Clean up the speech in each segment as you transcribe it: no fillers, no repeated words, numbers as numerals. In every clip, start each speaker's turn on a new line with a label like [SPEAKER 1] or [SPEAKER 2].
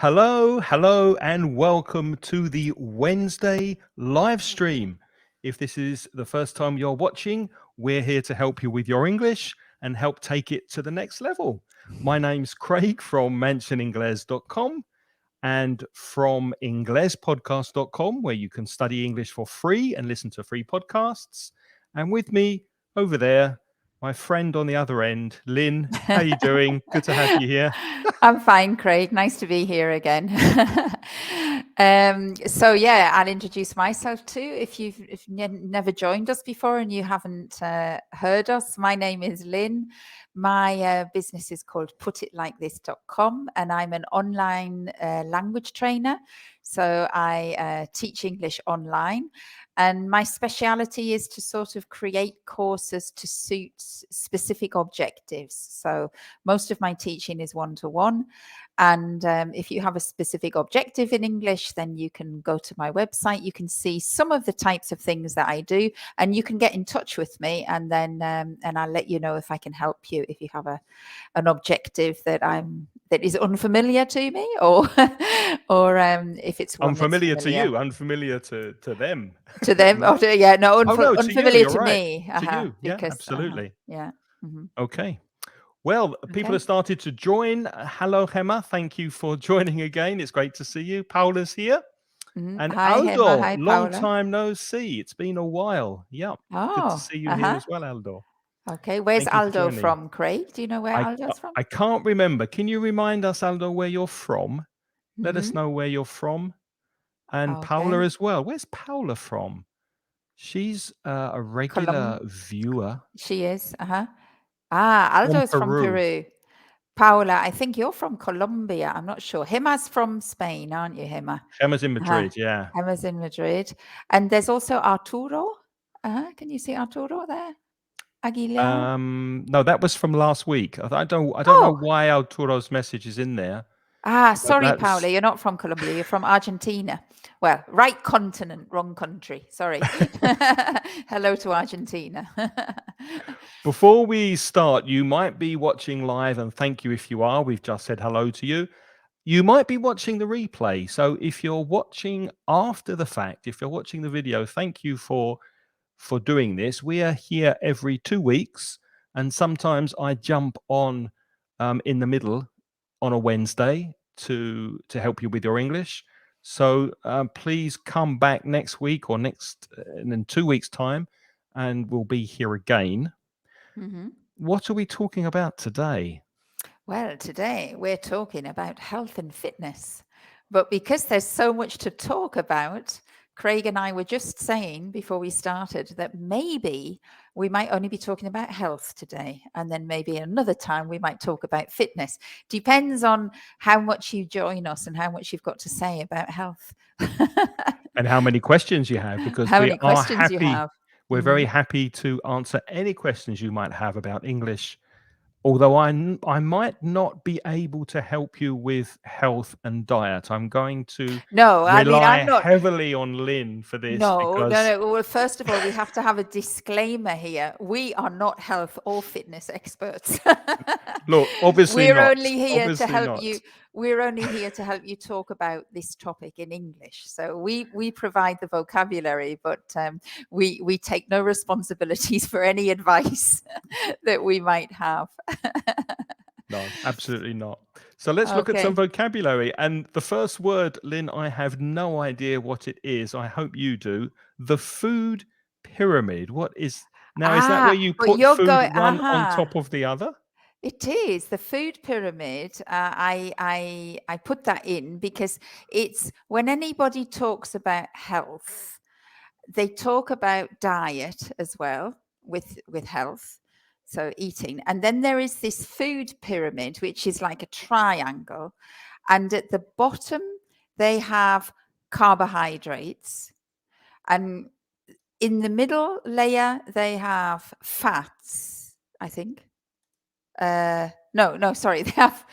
[SPEAKER 1] Hello, and welcome to the Wednesday live stream. If this is the first time you're watching, we're here to help you with your English and help take it to the next level. My name's Craig from mentioningles.com and from inglespodcast.com, where you can study English for free and listen to free podcasts. And with me over there, my friend on the other end, Lynn. How you doing? Good to have you here.
[SPEAKER 2] I'm fine, Craig. Nice to be here again. I'll introduce myself too. If you've never joined us before and you haven't heard us, my name is Lynn. My business is called putitlikethis.com, and I'm an online language trainer. So I teach English online. And my speciality is to sort of create courses to suit specific objectives. So most of my teaching is one-to-one. And if you have a specific objective in English, then you can go to my website. You can see some of the types of things that I do, and you can get in touch with me. And then and I'll let you know if I can help you if you have an objective that is unfamiliar to me, or if it's one
[SPEAKER 1] Unfamiliar
[SPEAKER 2] that's
[SPEAKER 1] to you, unfamiliar to them.
[SPEAKER 2] to them.
[SPEAKER 1] No?
[SPEAKER 2] To you, unfamiliar
[SPEAKER 1] you're
[SPEAKER 2] to
[SPEAKER 1] right.
[SPEAKER 2] me.
[SPEAKER 1] To you, yeah,
[SPEAKER 2] Because,
[SPEAKER 1] absolutely.
[SPEAKER 2] yeah. Mm-hmm.
[SPEAKER 1] Okay. Well, people have started to join. Hello, Gemma. Thank you for joining again. It's great to see you. Paula's here.
[SPEAKER 2] Mm-hmm.
[SPEAKER 1] And
[SPEAKER 2] Hi,
[SPEAKER 1] Aldo,
[SPEAKER 2] Gemma. Hi,
[SPEAKER 1] long
[SPEAKER 2] Paula.
[SPEAKER 1] time no see. It's been a while. Yeah. Good to see you here as well, Aldo.
[SPEAKER 2] Okay. Where's
[SPEAKER 1] Thank you for
[SPEAKER 2] Aldo
[SPEAKER 1] joining.
[SPEAKER 2] from, Craig? Do you know where Aldo's from?
[SPEAKER 1] I can't remember. Can you remind us, Aldo, where you're from? Let us know where you're from. And Paula as well. Where's Paula from? She's a regular viewer.
[SPEAKER 2] She is. Aldo's from Peru. Paula, I think you're from Colombia. I'm not sure. Gemma's from Spain, aren't you, Gemma?
[SPEAKER 1] Gemma's in Madrid, yeah.
[SPEAKER 2] Gemma's in Madrid. And there's also Arturo. Can you see Arturo there? Aguilar?
[SPEAKER 1] No, that was from last week. I don't know why Arturo's message is in there.
[SPEAKER 2] Sorry, Paula, you're not from Colombia. You're from Argentina. Well, right continent, wrong country. Sorry. Hello to Argentina.
[SPEAKER 1] Before we start, you might be watching live, and thank you if you are. We've just said hello to you. You might be watching the replay. So if you're watching after the fact, if you're watching the video, thank you for doing this. We are here every 2 weeks, and sometimes I jump on in the middle on a Wednesday to help you with your English. So please come back next week or in 2 weeks' time, and we'll be here again.
[SPEAKER 2] Mm-hmm.
[SPEAKER 1] What are we talking about today?
[SPEAKER 2] Well, today we're talking about health and fitness. But because there's so much to talk about, Craig and I were just saying before we started that maybe we might only be talking about health today. And then maybe another time we might talk about fitness. Depends on how much you join us and how much you've got to say about health.
[SPEAKER 1] And how many questions you have, because we're very happy to answer any questions you might have about English. Although I might not be able to help you with health and diet. I'm going to rely heavily on Lynn for this.
[SPEAKER 2] No. Well, first of all, we have to have a disclaimer here. We are not health or fitness experts.
[SPEAKER 1] Look, obviously
[SPEAKER 2] we're
[SPEAKER 1] not.
[SPEAKER 2] only here to help you. We're only here to help you talk about this topic in English. So we provide the vocabulary, but we take no responsibilities for any advice that we might have.
[SPEAKER 1] No, absolutely not. So let's look at some vocabulary. And the first word, Lynn, I have no idea what it is. I hope you do. The food pyramid. What is now? Is that where you put food one on top of the other?
[SPEAKER 2] It is the food pyramid. I put that in because it's when anybody talks about health, they talk about diet as well with health. So eating. And then there is this food pyramid, which is like a triangle. And at the bottom, they have carbohydrates. And in the middle layer, they have fats, I think. Sorry. They have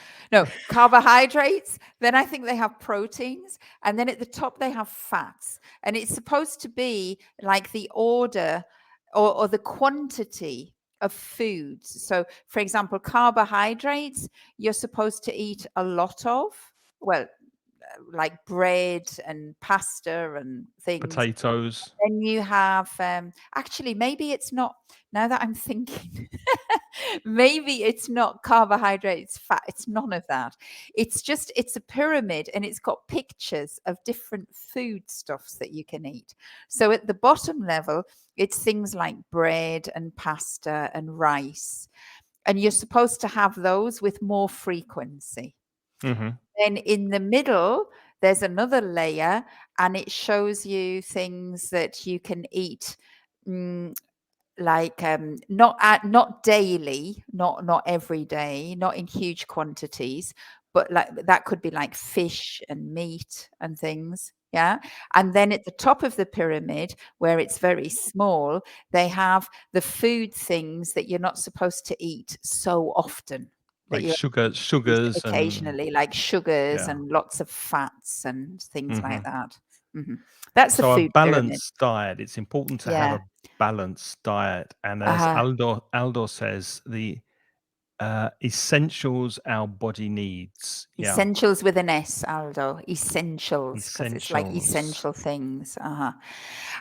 [SPEAKER 2] carbohydrates. Then I think they have proteins. And then at the top, they have fats. And it's supposed to be like the order or the quantity of foods. So, for example, carbohydrates, you're supposed to eat a lot of. Well, like bread and pasta and things.
[SPEAKER 1] Potatoes.
[SPEAKER 2] Then you have actually, maybe it's not, now that I'm thinking, maybe it's not carbohydrates, fat, it's none of that. It's a pyramid, and it's got pictures of different foodstuffs that you can eat. So at the bottom level, it's things like bread and pasta and rice, and you're supposed to have those with more frequency.
[SPEAKER 1] Hmm.
[SPEAKER 2] Then in the middle, there's another layer, and it shows you things that you can eat, mm, like not daily, not every day, not in huge quantities, but like that could be like fish and meat and things. Yeah. And then at the top of the pyramid, where it's very small, they have the food things that you're not supposed to eat so often, that
[SPEAKER 1] Like
[SPEAKER 2] you're just
[SPEAKER 1] sugars and
[SPEAKER 2] occasionally, like sugars
[SPEAKER 1] yeah.
[SPEAKER 2] and lots of fats and things like
[SPEAKER 1] Hmm.
[SPEAKER 2] that. Mhm. That's the
[SPEAKER 1] So a
[SPEAKER 2] food pyramid.
[SPEAKER 1] balanced diet. It's important to have
[SPEAKER 2] Yeah.
[SPEAKER 1] a balanced diet. And as
[SPEAKER 2] Uh-huh.
[SPEAKER 1] Aldo says, the essentials our body needs. Yeah.
[SPEAKER 2] Essentials with an S, Aldo. Essentials, because it's like
[SPEAKER 1] Essentials.
[SPEAKER 2] essential things. Uh-huh.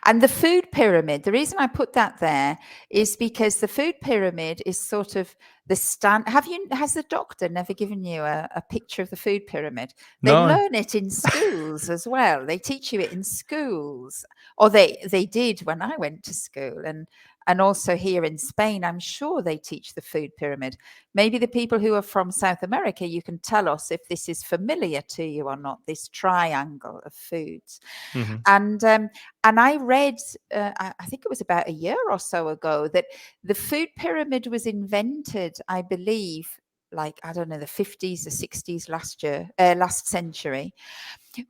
[SPEAKER 2] And the food pyramid, the reason I put that there is because the food pyramid is sort of the stand. Has the doctor never given you a picture of the food pyramid? They
[SPEAKER 1] No.
[SPEAKER 2] learn it in schools as well. They teach you it in schools, or they did when I went to school, and also here in Spain, I'm sure they teach the food pyramid. Maybe the people who are from South America, you can tell us if this is familiar to you or not, this triangle of foods.
[SPEAKER 1] Hmm.
[SPEAKER 2] And I read, I think it was about a year or so ago, that the food pyramid was invented, I believe, like, I don't know, the 50s or 60s last century.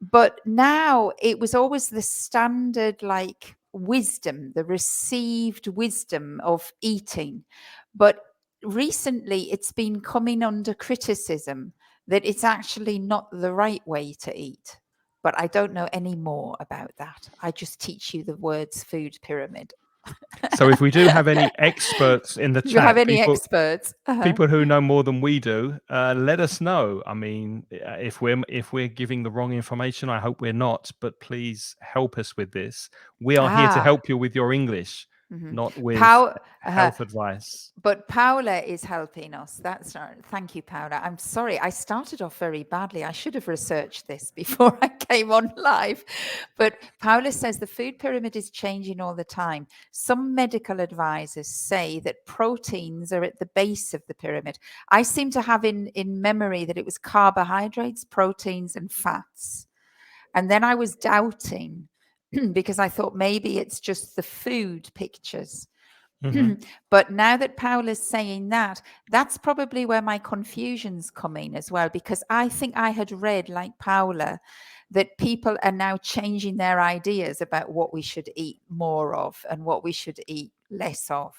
[SPEAKER 2] But now it was always the standard, like, wisdom, the received wisdom of eating. But recently it's been coming under criticism that it's actually not the right way to eat. But I don't know any more about that. I just teach you the words food pyramid.
[SPEAKER 1] So if we do have any experts in the
[SPEAKER 2] You have
[SPEAKER 1] chat,
[SPEAKER 2] any
[SPEAKER 1] people
[SPEAKER 2] experts? Uh-huh.
[SPEAKER 1] people who know more than we do, let us know. I mean, if we're giving the wrong information, I hope we're not. But please help us with this. We are here to
[SPEAKER 2] Ah.
[SPEAKER 1] help you with your English,
[SPEAKER 2] Mhm.
[SPEAKER 1] not with
[SPEAKER 2] Pow- uh,
[SPEAKER 1] health advice.
[SPEAKER 2] But Paula is helping us. That's not, thank you, Paula. I'm sorry. I started off very badly. I should have researched this before I came on live. But Paula says the food pyramid is changing all the time. Some medical advisors say that proteins are at the base of the pyramid. I seem to have in memory that it was carbohydrates, proteins, and fats. And then I was doubting because I thought maybe it's just the food pictures.
[SPEAKER 1] Hmm.
[SPEAKER 2] But now that Paula's saying that, that's probably where my confusion's coming as well, because I think I had read, like Paula, that people are now changing their ideas about what we should eat more of and what we should eat less of.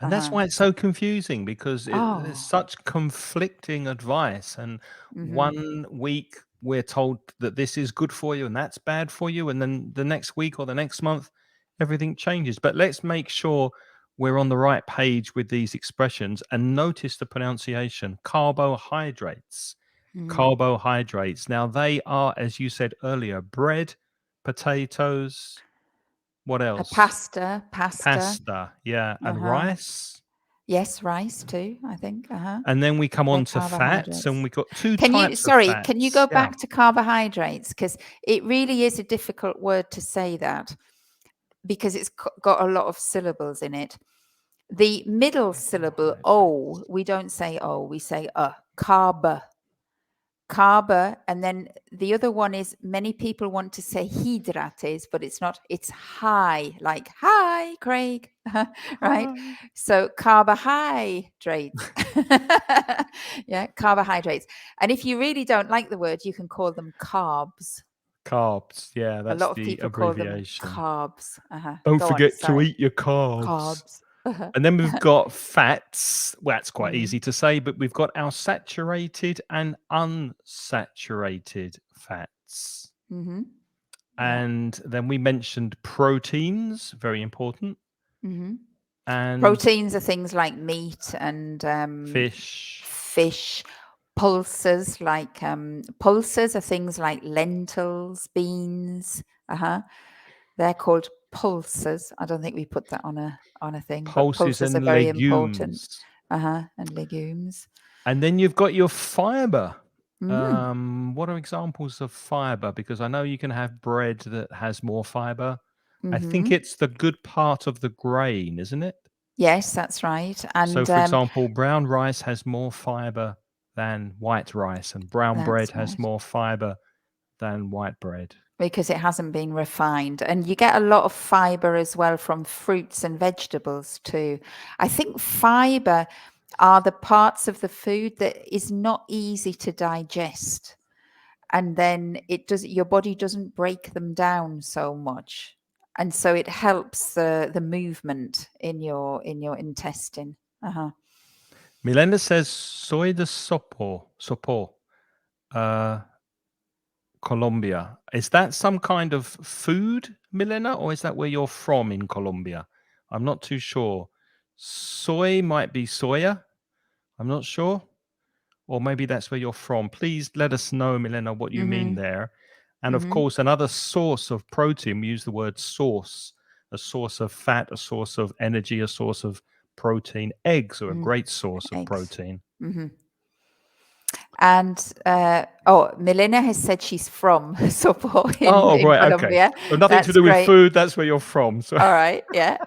[SPEAKER 1] And that's
[SPEAKER 2] Uh-huh.
[SPEAKER 1] why it's so confusing because there's
[SPEAKER 2] Oh.
[SPEAKER 1] such conflicting advice. And
[SPEAKER 2] Mm-hmm.
[SPEAKER 1] 1 week we're told that this is good for you and that's bad for you. And then the next week or the next month, everything changes. But let's make sure we're on the right page with these expressions and notice the pronunciation carbohydrates.
[SPEAKER 2] Mm.
[SPEAKER 1] Carbohydrates. Now, they are, as you said earlier, bread, potatoes, what
[SPEAKER 2] A
[SPEAKER 1] else?
[SPEAKER 2] pasta.
[SPEAKER 1] Pasta, yeah, and
[SPEAKER 2] Uh-huh.
[SPEAKER 1] rice.
[SPEAKER 2] Yes, rice too, I think. Uh-huh.
[SPEAKER 1] And then we come
[SPEAKER 2] They're
[SPEAKER 1] on to fats, and
[SPEAKER 2] carbohydrates.
[SPEAKER 1] we've got two
[SPEAKER 2] Can you,
[SPEAKER 1] types of
[SPEAKER 2] sorry, can you
[SPEAKER 1] fats.
[SPEAKER 2] go
[SPEAKER 1] Yeah.
[SPEAKER 2] back to carbohydrates? Because it really is a difficult word to say that, because it's got a lot of syllables in it. The middle syllable, O, we don't say O, we say carb. Carb, and then the other one is, many people want to say hydrates, but it's not, it's high, like hi, Craig, right? So carbohydrates. Yeah, carbohydrates. And if you really don't like the word, you can call them carbs.
[SPEAKER 1] Carbs. Yeah,
[SPEAKER 2] A
[SPEAKER 1] that's
[SPEAKER 2] lot of
[SPEAKER 1] the
[SPEAKER 2] people call them
[SPEAKER 1] abbreviation.
[SPEAKER 2] carbs.
[SPEAKER 1] Don't
[SPEAKER 2] Go on,
[SPEAKER 1] forget to
[SPEAKER 2] sorry.
[SPEAKER 1] eat your carbs.
[SPEAKER 2] Carbs.
[SPEAKER 1] And then we've got fats. Well, that's quite
[SPEAKER 2] Mhm.
[SPEAKER 1] easy to say, but we've got our saturated and unsaturated fats.
[SPEAKER 2] Mhm. Yeah.
[SPEAKER 1] And then we mentioned proteins, very important,
[SPEAKER 2] Mhm.
[SPEAKER 1] and
[SPEAKER 2] Proteins are things like meat and
[SPEAKER 1] fish.
[SPEAKER 2] fish. pulses are things like lentils, beans. They're called pulses. I don't think we put that on a thing, but
[SPEAKER 1] Pulses
[SPEAKER 2] pulses are
[SPEAKER 1] and
[SPEAKER 2] very important.
[SPEAKER 1] legumes.
[SPEAKER 2] And legumes.
[SPEAKER 1] And then you've got your fiber.
[SPEAKER 2] Mm.
[SPEAKER 1] What are examples of fiber? Because I know you can have bread that has more fiber. I think
[SPEAKER 2] Mm-hmm.
[SPEAKER 1] it's the good part of the grain, isn't it?
[SPEAKER 2] Yes, that's right.
[SPEAKER 1] So,
[SPEAKER 2] And
[SPEAKER 1] for example, brown rice has more fiber than white rice, and brown bread
[SPEAKER 2] that's
[SPEAKER 1] has
[SPEAKER 2] right.
[SPEAKER 1] more fiber than white bread.
[SPEAKER 2] Because it hasn't been refined. And you get a lot of fiber as well from fruits and vegetables too. I think fiber are the parts of the food that is not easy to digest. And then your body doesn't break them down so much. And so it helps the movement in your intestine.
[SPEAKER 1] Milena says soy de sopo, uh, Colombia. Is that some kind of food, Milena, or is that where you're from in Colombia? I'm not too sure. Soy might be soya. I'm not sure. Or maybe that's where you're from. Please let us know, Milena, what you mean
[SPEAKER 2] Mm-hmm.
[SPEAKER 1] there. And of
[SPEAKER 2] Mm-hmm.
[SPEAKER 1] course, another source of protein, we use the word source, a source of fat, a source of energy, a source of protein. Eggs are a
[SPEAKER 2] Mm.
[SPEAKER 1] great source of
[SPEAKER 2] Eggs.
[SPEAKER 1] protein.
[SPEAKER 2] Mm-hmm. And Milena has said she's from Sopo
[SPEAKER 1] Oh,
[SPEAKER 2] in
[SPEAKER 1] right. Okay.
[SPEAKER 2] Colombia.
[SPEAKER 1] So nothing to
[SPEAKER 2] That's
[SPEAKER 1] do with
[SPEAKER 2] great.
[SPEAKER 1] food. That's where you're from. So
[SPEAKER 2] All right, yeah.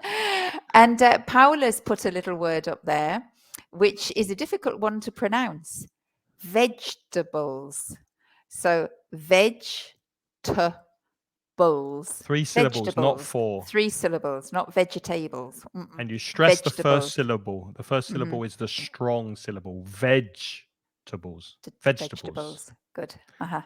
[SPEAKER 2] And Paula's put a little word up there, which is a difficult one to pronounce. Vegetables. So vegetables.
[SPEAKER 1] 3 syllables, not
[SPEAKER 2] Vegetables.
[SPEAKER 1] 4.
[SPEAKER 2] 3 syllables, not vegetables. Mm-mm.
[SPEAKER 1] And you stress the first
[SPEAKER 2] Vegetables.
[SPEAKER 1] syllable. The first
[SPEAKER 2] Mm-hmm.
[SPEAKER 1] syllable is the strong syllable. Vegetables. Vegetables.
[SPEAKER 2] Vegetables. Good. Uh-huh.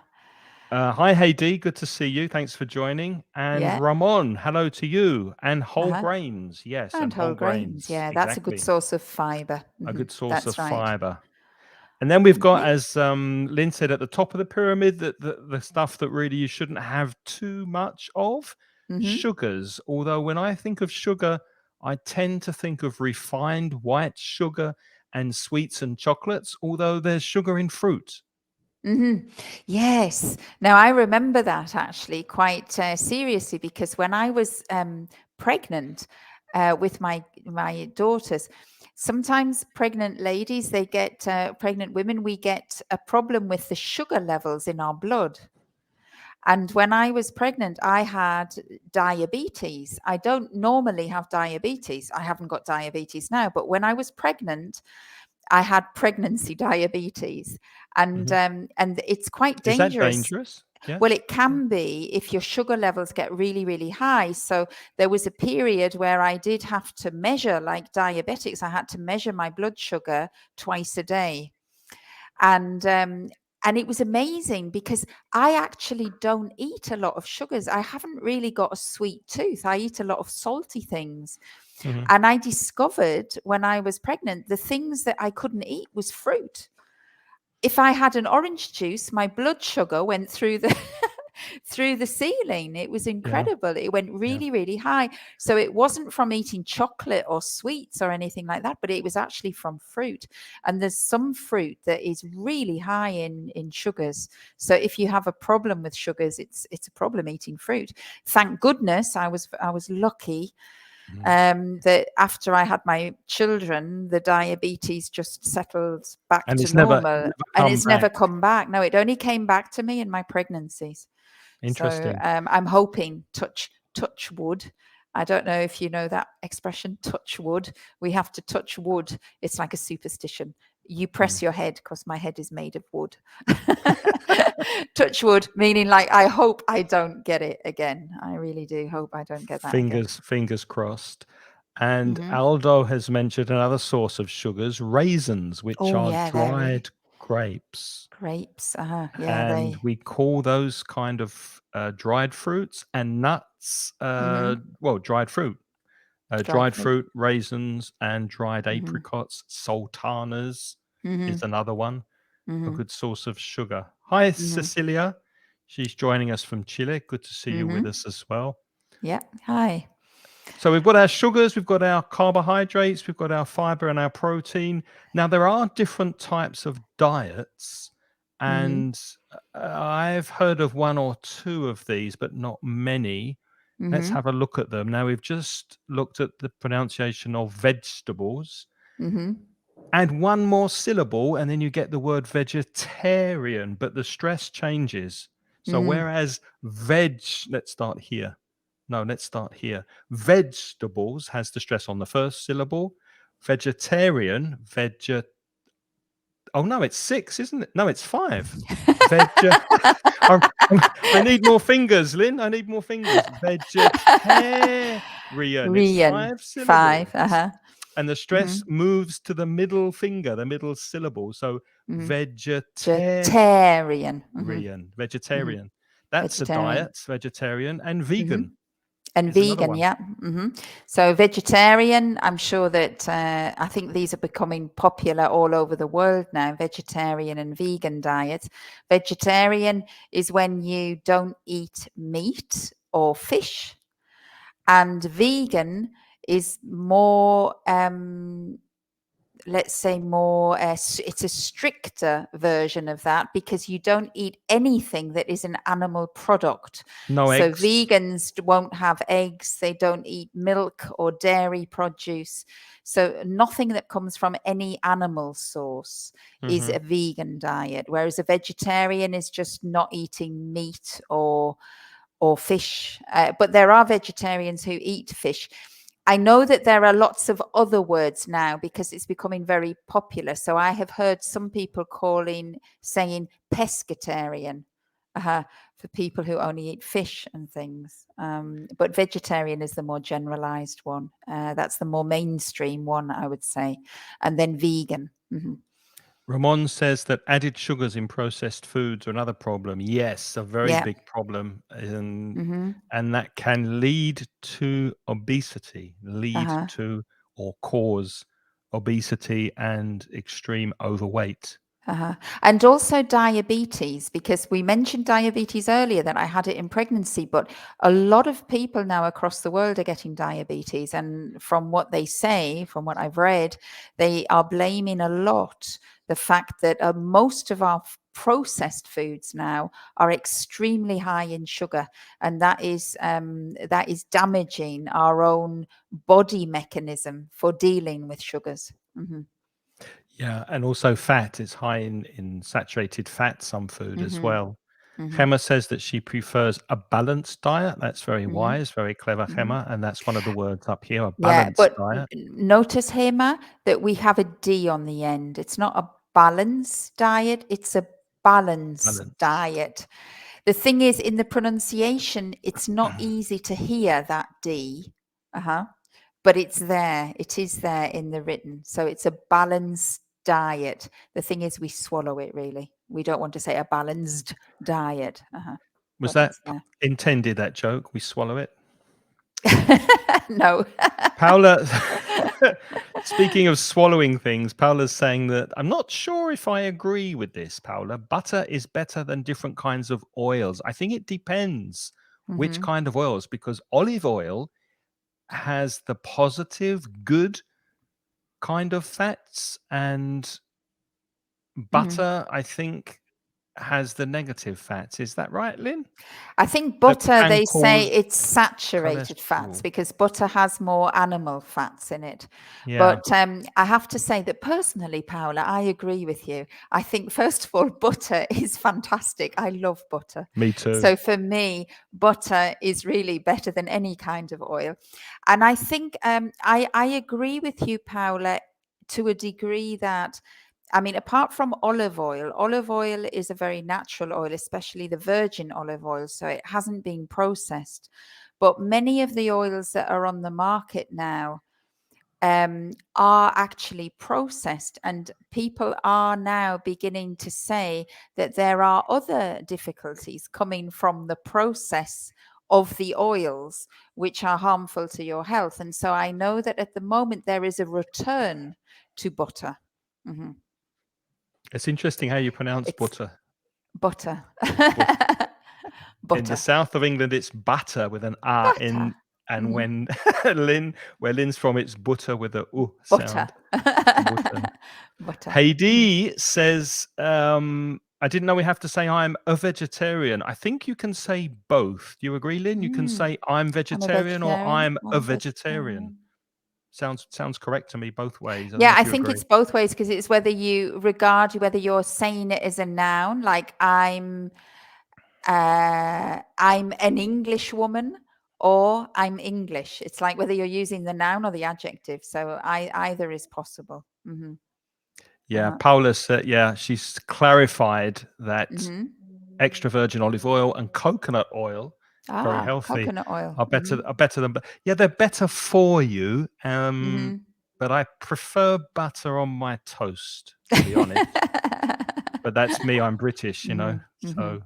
[SPEAKER 1] Hi, Heidi. Good to see you. Thanks for joining. And
[SPEAKER 2] Yeah.
[SPEAKER 1] Ramon, hello to you. And whole
[SPEAKER 2] Uh-huh.
[SPEAKER 1] grains. Yes, and
[SPEAKER 2] And
[SPEAKER 1] whole
[SPEAKER 2] whole grains.
[SPEAKER 1] grains.
[SPEAKER 2] Yeah, that's a good
[SPEAKER 1] Exactly.
[SPEAKER 2] source of fiber.
[SPEAKER 1] A
[SPEAKER 2] Mm-hmm.
[SPEAKER 1] good source of
[SPEAKER 2] That's right.
[SPEAKER 1] fiber. And then we've got,
[SPEAKER 2] Okay.
[SPEAKER 1] as Lynn said, at the top of the pyramid, the stuff that really you shouldn't have too much of,
[SPEAKER 2] Mm-hmm.
[SPEAKER 1] sugars. Although when I think of sugar, I tend to think of refined white sugar and sweets and chocolates, although there's sugar in fruit.
[SPEAKER 2] Mm-hmm. Yes. Now I remember that actually quite seriously because when I was pregnant with my daughters, sometimes pregnant ladies they get pregnant women we get a problem with the sugar levels in our blood. And when I was pregnant, I had diabetes. I don't normally have diabetes. I haven't got diabetes now, but when I was pregnant, I had pregnancy diabetes, and
[SPEAKER 1] Mhm.
[SPEAKER 2] it's quite
[SPEAKER 1] Is that
[SPEAKER 2] dangerous.
[SPEAKER 1] dangerous?
[SPEAKER 2] Well,
[SPEAKER 1] Yes.
[SPEAKER 2] it can be if your sugar levels get really, really high. So there was a period where I did have to measure, like diabetics, I had to measure my blood sugar twice a day, and it was amazing because I actually don't eat a lot of sugars. I haven't really got a sweet tooth. I eat a lot of salty things.
[SPEAKER 1] Mhm.
[SPEAKER 2] And I discovered when I was pregnant, the things that I couldn't eat was fruit. If I had an orange juice, my blood sugar went through the through the ceiling. It was
[SPEAKER 1] Yeah.
[SPEAKER 2] incredible. It went
[SPEAKER 1] Yeah.
[SPEAKER 2] really, really high. So it wasn't from eating chocolate or sweets or anything like that, but it was actually from fruit. And there's some fruit that is really high in sugars. So if you have a problem with sugars, it's a problem eating fruit. Thank goodness I was lucky that after I had my children, the diabetes just settled back
[SPEAKER 1] And
[SPEAKER 2] to
[SPEAKER 1] it's never
[SPEAKER 2] normal,
[SPEAKER 1] never
[SPEAKER 2] and
[SPEAKER 1] come
[SPEAKER 2] it's never
[SPEAKER 1] back.
[SPEAKER 2] come back. No, it only came back to me in my pregnancies. So
[SPEAKER 1] Interesting.
[SPEAKER 2] I'm hoping, touch wood. I don't know if you know that expression, touch wood. We have to touch wood. It's like a superstition. You press
[SPEAKER 1] Mm.
[SPEAKER 2] your head because my head is made of wood. Touch wood, meaning like I hope I don't get it again. I really do hope I don't get that again.
[SPEAKER 1] Fingers crossed. And
[SPEAKER 2] Hmm.
[SPEAKER 1] Aldo has mentioned another source of sugars, raisins, which
[SPEAKER 2] Oh
[SPEAKER 1] are
[SPEAKER 2] yeah, they're
[SPEAKER 1] dried grapes.
[SPEAKER 2] grapes. Yeah,
[SPEAKER 1] And we call those kind of dried fruits and nuts,
[SPEAKER 2] hmm
[SPEAKER 1] well, dried fruit.
[SPEAKER 2] dried
[SPEAKER 1] Dried
[SPEAKER 2] fruit.
[SPEAKER 1] fruit, raisins, and dried
[SPEAKER 2] Hmm
[SPEAKER 1] apricots. Sultanas
[SPEAKER 2] hmm
[SPEAKER 1] is another one, a
[SPEAKER 2] hmm
[SPEAKER 1] good source of sugar. Hi,
[SPEAKER 2] hmm
[SPEAKER 1] Cecilia. She's joining us from Chile. Good to see you with
[SPEAKER 2] hmm
[SPEAKER 1] us as well.
[SPEAKER 2] Yeah. Hi.
[SPEAKER 1] So we've got our sugars, we've got our carbohydrates, we've got our fiber and our protein. Now, there are different types of diets,
[SPEAKER 2] Mm-hmm.
[SPEAKER 1] and I've heard of one or two of these, but not many. Let's
[SPEAKER 2] Mm-hmm.
[SPEAKER 1] have a look at them. Now, we've just looked at the pronunciation of vegetables.
[SPEAKER 2] Mm-hmm.
[SPEAKER 1] Add one more syllable, and then you get the word vegetarian, but the stress changes. So,
[SPEAKER 2] Mm-hmm.
[SPEAKER 1] whereas let's start here. No, let's start here. Vegetables has the stress on the first syllable. Vegetarian, oh no, it's six, isn't it? No, it's five. Veg. I'm, I need more fingers, Lynn. I need more fingers. Vegetarian. It's
[SPEAKER 2] Rian.
[SPEAKER 1] five
[SPEAKER 2] Five.
[SPEAKER 1] syllables.
[SPEAKER 2] Uh-huh.
[SPEAKER 1] And the
[SPEAKER 2] Mm-hmm.
[SPEAKER 1] stress moves to the middle finger, the middle syllable. So
[SPEAKER 2] Mm-hmm.
[SPEAKER 1] vegetarian.
[SPEAKER 2] Vegetarian. Mm-hmm. Mm-hmm.
[SPEAKER 1] Vegetarian. That's a
[SPEAKER 2] Vegetarian.
[SPEAKER 1] diet, vegetarian, and
[SPEAKER 2] Mm-hmm.
[SPEAKER 1] vegan
[SPEAKER 2] And
[SPEAKER 1] is another
[SPEAKER 2] vegan,
[SPEAKER 1] one.
[SPEAKER 2] yeah. Mm-hmm. So vegetarian, I'm sure that I think these are becoming popular all over the world now, vegetarian and vegan diets. Vegetarian is when you don't eat meat or fish, and vegan is more let's say more it's a stricter version of that, because you don't eat anything that is an animal product.
[SPEAKER 1] No
[SPEAKER 2] So
[SPEAKER 1] eggs.
[SPEAKER 2] vegans won't have eggs, they don't eat milk or dairy produce, so nothing that comes from any animal source is a vegan diet, whereas a vegetarian is just not eating meat or fish. But there are vegetarians who eat fish. I know that there are lots of other words now because it's becoming very popular. So I have heard some people saying pescatarian for people who only eat fish and things. But vegetarian is the more generalized one. That's the more mainstream one, I would say. And then vegan. Mm-hmm.
[SPEAKER 1] Ramon says that added sugars in processed foods are another problem. Yes, a very
[SPEAKER 2] Yeah.
[SPEAKER 1] big problem, and
[SPEAKER 2] Mm-hmm.
[SPEAKER 1] that can lead to obesity,
[SPEAKER 2] Uh-huh.
[SPEAKER 1] or cause obesity and extreme overweight.
[SPEAKER 2] Uh-huh. And also diabetes, because we mentioned diabetes earlier, that I had it in pregnancy, but a lot of people now across the world are getting diabetes. And from what they say, from what I've read, they are blaming a lot the fact that most of our processed foods now are extremely high in sugar, and that is damaging our own body mechanism for dealing with sugars. Mm-hmm.
[SPEAKER 1] Yeah, and also fat is high in saturated fat, some food as
[SPEAKER 2] Mm-hmm.
[SPEAKER 1] well.
[SPEAKER 2] Mm-hmm.
[SPEAKER 1] Gemma says that she prefers a balanced diet. That's very
[SPEAKER 2] Mm-hmm.
[SPEAKER 1] wise, very clever,
[SPEAKER 2] Mm-hmm.
[SPEAKER 1] Gemma. And that's one of the words up here, a
[SPEAKER 2] Yeah,
[SPEAKER 1] balanced
[SPEAKER 2] but
[SPEAKER 1] diet.
[SPEAKER 2] notice, Hema, that we have a D on the end. It's not a balanced diet, it's a balance
[SPEAKER 1] Balance.
[SPEAKER 2] diet. The thing is, in the pronunciation, it's not easy to hear that D. But it's there. It is there in the written. So it's a balanced diet. The thing is, we swallow it really. We don't want to say a balanced diet.
[SPEAKER 1] Was
[SPEAKER 2] But
[SPEAKER 1] that
[SPEAKER 2] it's there.
[SPEAKER 1] intended, that joke? We swallow it?
[SPEAKER 2] No.
[SPEAKER 1] Paula, speaking of swallowing things, Paula's saying that I'm not sure if I agree with this, Paula. Butter is better than different kinds of oils. I think it depends which
[SPEAKER 2] Hmm.
[SPEAKER 1] kind of oils, because olive oil has the positive, good kind of fats, and
[SPEAKER 2] Hmm.
[SPEAKER 1] butter, I think, has the negative fats. Is that right, Lynn?
[SPEAKER 2] I think
[SPEAKER 1] That
[SPEAKER 2] butter,
[SPEAKER 1] can
[SPEAKER 2] they say
[SPEAKER 1] cause
[SPEAKER 2] it's saturated fats
[SPEAKER 1] cholesterol.
[SPEAKER 2] because butter has more animal fats in it.
[SPEAKER 1] Yeah,
[SPEAKER 2] But I have to say that personally, Paula, I agree with you. I think, first of all, butter is fantastic. I love butter.
[SPEAKER 1] me too.
[SPEAKER 2] So for me, butter is really better than any kind of oil. And I think I agree with you, Paula, to a degree that, I mean, apart from olive oil is a very natural oil, especially the virgin olive oil. So it hasn't been processed. But many of the oils that are on the market now are actually processed. And people are now beginning to say that there are other difficulties coming from the process of the oils, which are harmful to your health. And so I know that at the moment there is a return to butter. Mm-hmm.
[SPEAKER 1] It's interesting how you pronounce
[SPEAKER 2] It's
[SPEAKER 1] butter.
[SPEAKER 2] butter.
[SPEAKER 1] But in the
[SPEAKER 2] Butter.
[SPEAKER 1] south of England, it's butter with an R.
[SPEAKER 2] Butter.
[SPEAKER 1] And
[SPEAKER 2] Mhm.
[SPEAKER 1] when where Lynn's from, it's butter with a
[SPEAKER 2] Butter.
[SPEAKER 1] sound. Butter.
[SPEAKER 2] Butter. Mhm.
[SPEAKER 1] Heidi says, I didn't know we have to say I'm a vegetarian. I think you can say both. Do you agree, Lynn? You can
[SPEAKER 2] Mm.
[SPEAKER 1] say I'm
[SPEAKER 2] I'm a
[SPEAKER 1] vegetarian or
[SPEAKER 2] vegetarian.
[SPEAKER 1] I'm
[SPEAKER 2] I'm
[SPEAKER 1] a
[SPEAKER 2] a
[SPEAKER 1] vegetarian.
[SPEAKER 2] vegetarian.
[SPEAKER 1] Sounds correct to me both ways. I don't
[SPEAKER 2] Yeah,
[SPEAKER 1] know
[SPEAKER 2] I
[SPEAKER 1] if you
[SPEAKER 2] think
[SPEAKER 1] agree.
[SPEAKER 2] it's both ways because it's whether you regard whether you're saying it as a noun, like I'm an English woman, or I'm English. It's like whether you're using the noun or the adjective. So either is possible. Mm-hmm.
[SPEAKER 1] Yeah,
[SPEAKER 2] Uh-huh.
[SPEAKER 1] Paula said, yeah, she's clarified that
[SPEAKER 2] Mm-hmm.
[SPEAKER 1] extra virgin olive oil and coconut oil, very
[SPEAKER 2] Ah,
[SPEAKER 1] healthy,
[SPEAKER 2] coconut oil.
[SPEAKER 1] are better than, yeah, they're better for you.
[SPEAKER 2] Mm-hmm.
[SPEAKER 1] But I prefer butter on my toast, to be honest. But that's me. I'm British,
[SPEAKER 2] Mm-hmm. Mm-hmm.
[SPEAKER 1] so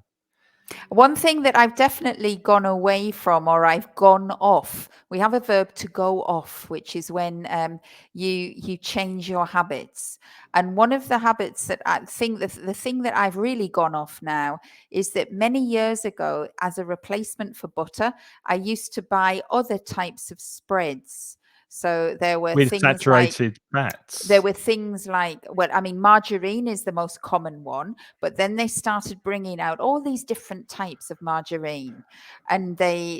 [SPEAKER 2] One thing that I've definitely gone away from, or I've gone off. We have a verb to go off, which is when you change your habits. And one of the habits that I think the thing that I've really gone off now is that many years ago, as a replacement for butter, I used to buy other types of spreads. So
[SPEAKER 1] with saturated
[SPEAKER 2] there
[SPEAKER 1] fats.
[SPEAKER 2] were things like, well, I mean, margarine is the most common one, but then they started bringing out all these different types of margarine. And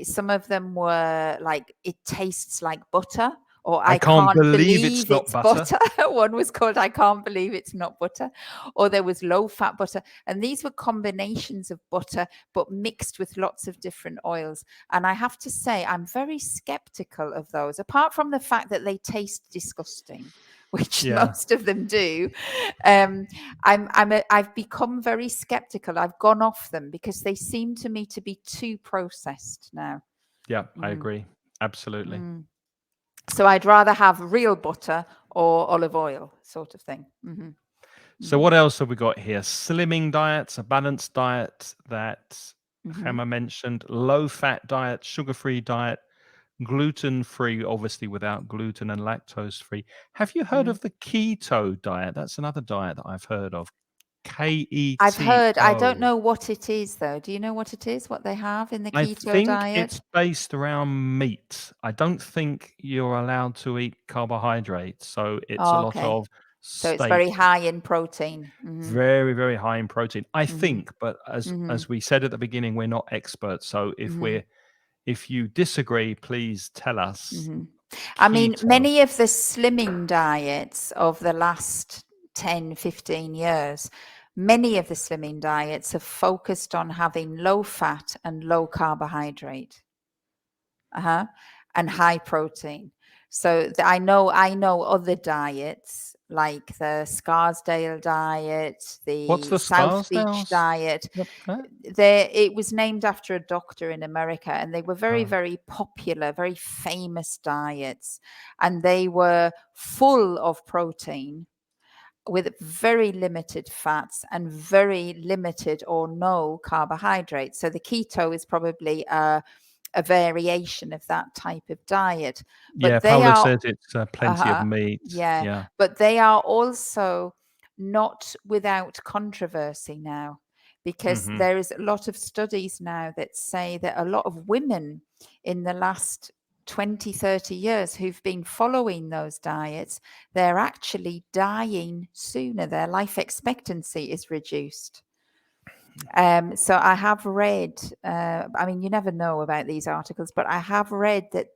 [SPEAKER 2] some of them were like, it tastes like butter, or
[SPEAKER 1] I
[SPEAKER 2] I
[SPEAKER 1] can't
[SPEAKER 2] can't
[SPEAKER 1] believe it's
[SPEAKER 2] believe
[SPEAKER 1] not
[SPEAKER 2] it's
[SPEAKER 1] butter.
[SPEAKER 2] butter. One was called I can't believe it's not butter, or there was low fat butter. And these were combinations of butter, but mixed with lots of different oils. And I have to say, I'm very skeptical of those, apart from the fact that they taste disgusting, which
[SPEAKER 1] Yeah,
[SPEAKER 2] most of them do. I've become very skeptical. I've gone off them because they seem to me to be too processed now.
[SPEAKER 1] yeah, I
[SPEAKER 2] Mm,
[SPEAKER 1] agree. Absolutely.
[SPEAKER 2] mm. So I'd rather have real butter or olive oil, sort of thing. Mm-hmm,
[SPEAKER 1] So
[SPEAKER 2] mm-hmm,
[SPEAKER 1] what else have we got here? Slimming diets, a balanced diet that
[SPEAKER 2] mm-hmm,
[SPEAKER 1] Hammer mentioned, low fat diet, sugar-free diet, gluten-free, obviously without gluten, and lactose-free. Have you heard
[SPEAKER 2] mm-hmm.
[SPEAKER 1] of the keto diet? That's another diet that I've heard of.
[SPEAKER 2] I've heard. I don't
[SPEAKER 1] Keto.
[SPEAKER 2] know what it is, though. Do you know what it is? What they have in the
[SPEAKER 1] I
[SPEAKER 2] keto
[SPEAKER 1] think
[SPEAKER 2] diet?
[SPEAKER 1] it's based around meat. I don't think you're allowed to eat carbohydrates, so it's a
[SPEAKER 2] Oh,
[SPEAKER 1] lot
[SPEAKER 2] okay.
[SPEAKER 1] of
[SPEAKER 2] So it's
[SPEAKER 1] steak,
[SPEAKER 2] very high in protein. Mm-hmm,
[SPEAKER 1] very, very high in protein. I
[SPEAKER 2] mm-hmm,
[SPEAKER 1] think, but
[SPEAKER 2] mm-hmm,
[SPEAKER 1] as we said at the beginning, we're not experts. So
[SPEAKER 2] mm-hmm.
[SPEAKER 1] if you disagree, please tell us.
[SPEAKER 2] Mhm. I mean,
[SPEAKER 1] Keto.
[SPEAKER 2] many of the slimming diets of the last 10, 15 years, many of the slimming diets have focused on having low fat and low carbohydrate, uh-huh, and high protein. So I know other diets like the Scarsdale diet,
[SPEAKER 1] What's
[SPEAKER 2] the
[SPEAKER 1] the
[SPEAKER 2] South Beach
[SPEAKER 1] Scarsdale's?
[SPEAKER 2] diet.
[SPEAKER 1] What's that?
[SPEAKER 2] It was named after a doctor in America, and they were very,
[SPEAKER 1] Oh,
[SPEAKER 2] very popular, very famous diets, and they were full of protein with very limited fats and very limited or no carbohydrates. So the keto is probably a variation of that type of diet,
[SPEAKER 1] yeah.
[SPEAKER 2] but they
[SPEAKER 1] Paula
[SPEAKER 2] are
[SPEAKER 1] says it's plenty of meat.
[SPEAKER 2] yeah,
[SPEAKER 1] Yeah.
[SPEAKER 2] but they are also not without controversy now, because
[SPEAKER 1] Hmm.
[SPEAKER 2] there is a lot of studies now that say that a lot of women in the last 20, 30 years who've been following those diets, they're actually dying sooner. Their life expectancy is reduced. So I have read, I mean, you never know about these articles, but I have read that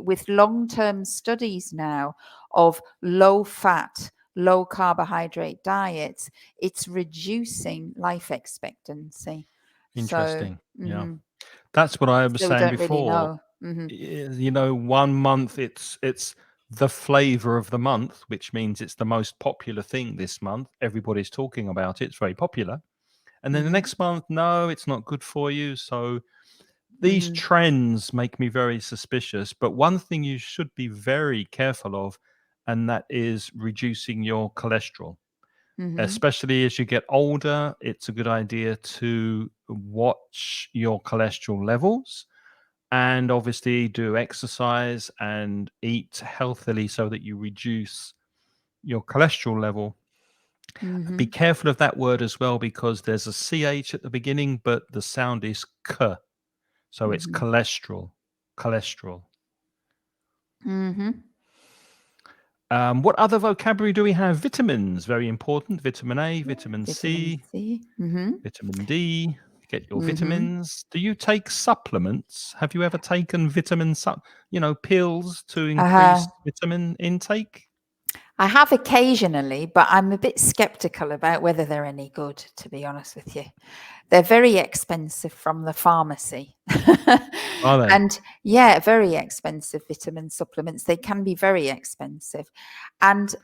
[SPEAKER 2] with long-term studies now of low fat, low carbohydrate diets, it's reducing life expectancy. So,
[SPEAKER 1] Interesting. Yeah.
[SPEAKER 2] mhm.
[SPEAKER 1] That's what I was
[SPEAKER 2] So we
[SPEAKER 1] saying
[SPEAKER 2] don't really
[SPEAKER 1] before.
[SPEAKER 2] know. Hmm.
[SPEAKER 1] One month it's the flavor of the month, which means it's the most popular thing this month. Everybody's talking about it. It's very popular. And then the
[SPEAKER 2] Hmm.
[SPEAKER 1] next month, no, it's not good for you. So these
[SPEAKER 2] Hmm.
[SPEAKER 1] trends make me very suspicious. But one thing you should be very careful of, and that is reducing your cholesterol.
[SPEAKER 2] Hmm.
[SPEAKER 1] Especially as you get older, it's a good idea to watch your cholesterol levels and obviously do exercise and eat healthily so that you reduce your cholesterol level. Be
[SPEAKER 2] Hmm.
[SPEAKER 1] careful of that word as well because there's a ch at the beginning, but the sound is k, so it's
[SPEAKER 2] Hmm.
[SPEAKER 1] cholesterol. Cholesterol.
[SPEAKER 2] Mm-hmm.
[SPEAKER 1] What other vocabulary do we have? Vitamins, very important. Vitamin A, vitamin
[SPEAKER 2] Vitamin
[SPEAKER 1] C,
[SPEAKER 2] C. Mm-hmm.
[SPEAKER 1] vitamin D. Get your
[SPEAKER 2] Mm-hmm.
[SPEAKER 1] vitamins. Do you take supplements? Have you ever taken pills to
[SPEAKER 2] Uh,
[SPEAKER 1] increase vitamin intake?
[SPEAKER 2] I have occasionally, but I'm a bit skeptical about whether they're any good, to be honest with you. They're very expensive from the pharmacy.
[SPEAKER 1] Are they?
[SPEAKER 2] And yeah, very expensive vitamin supplements. They can be very expensive. And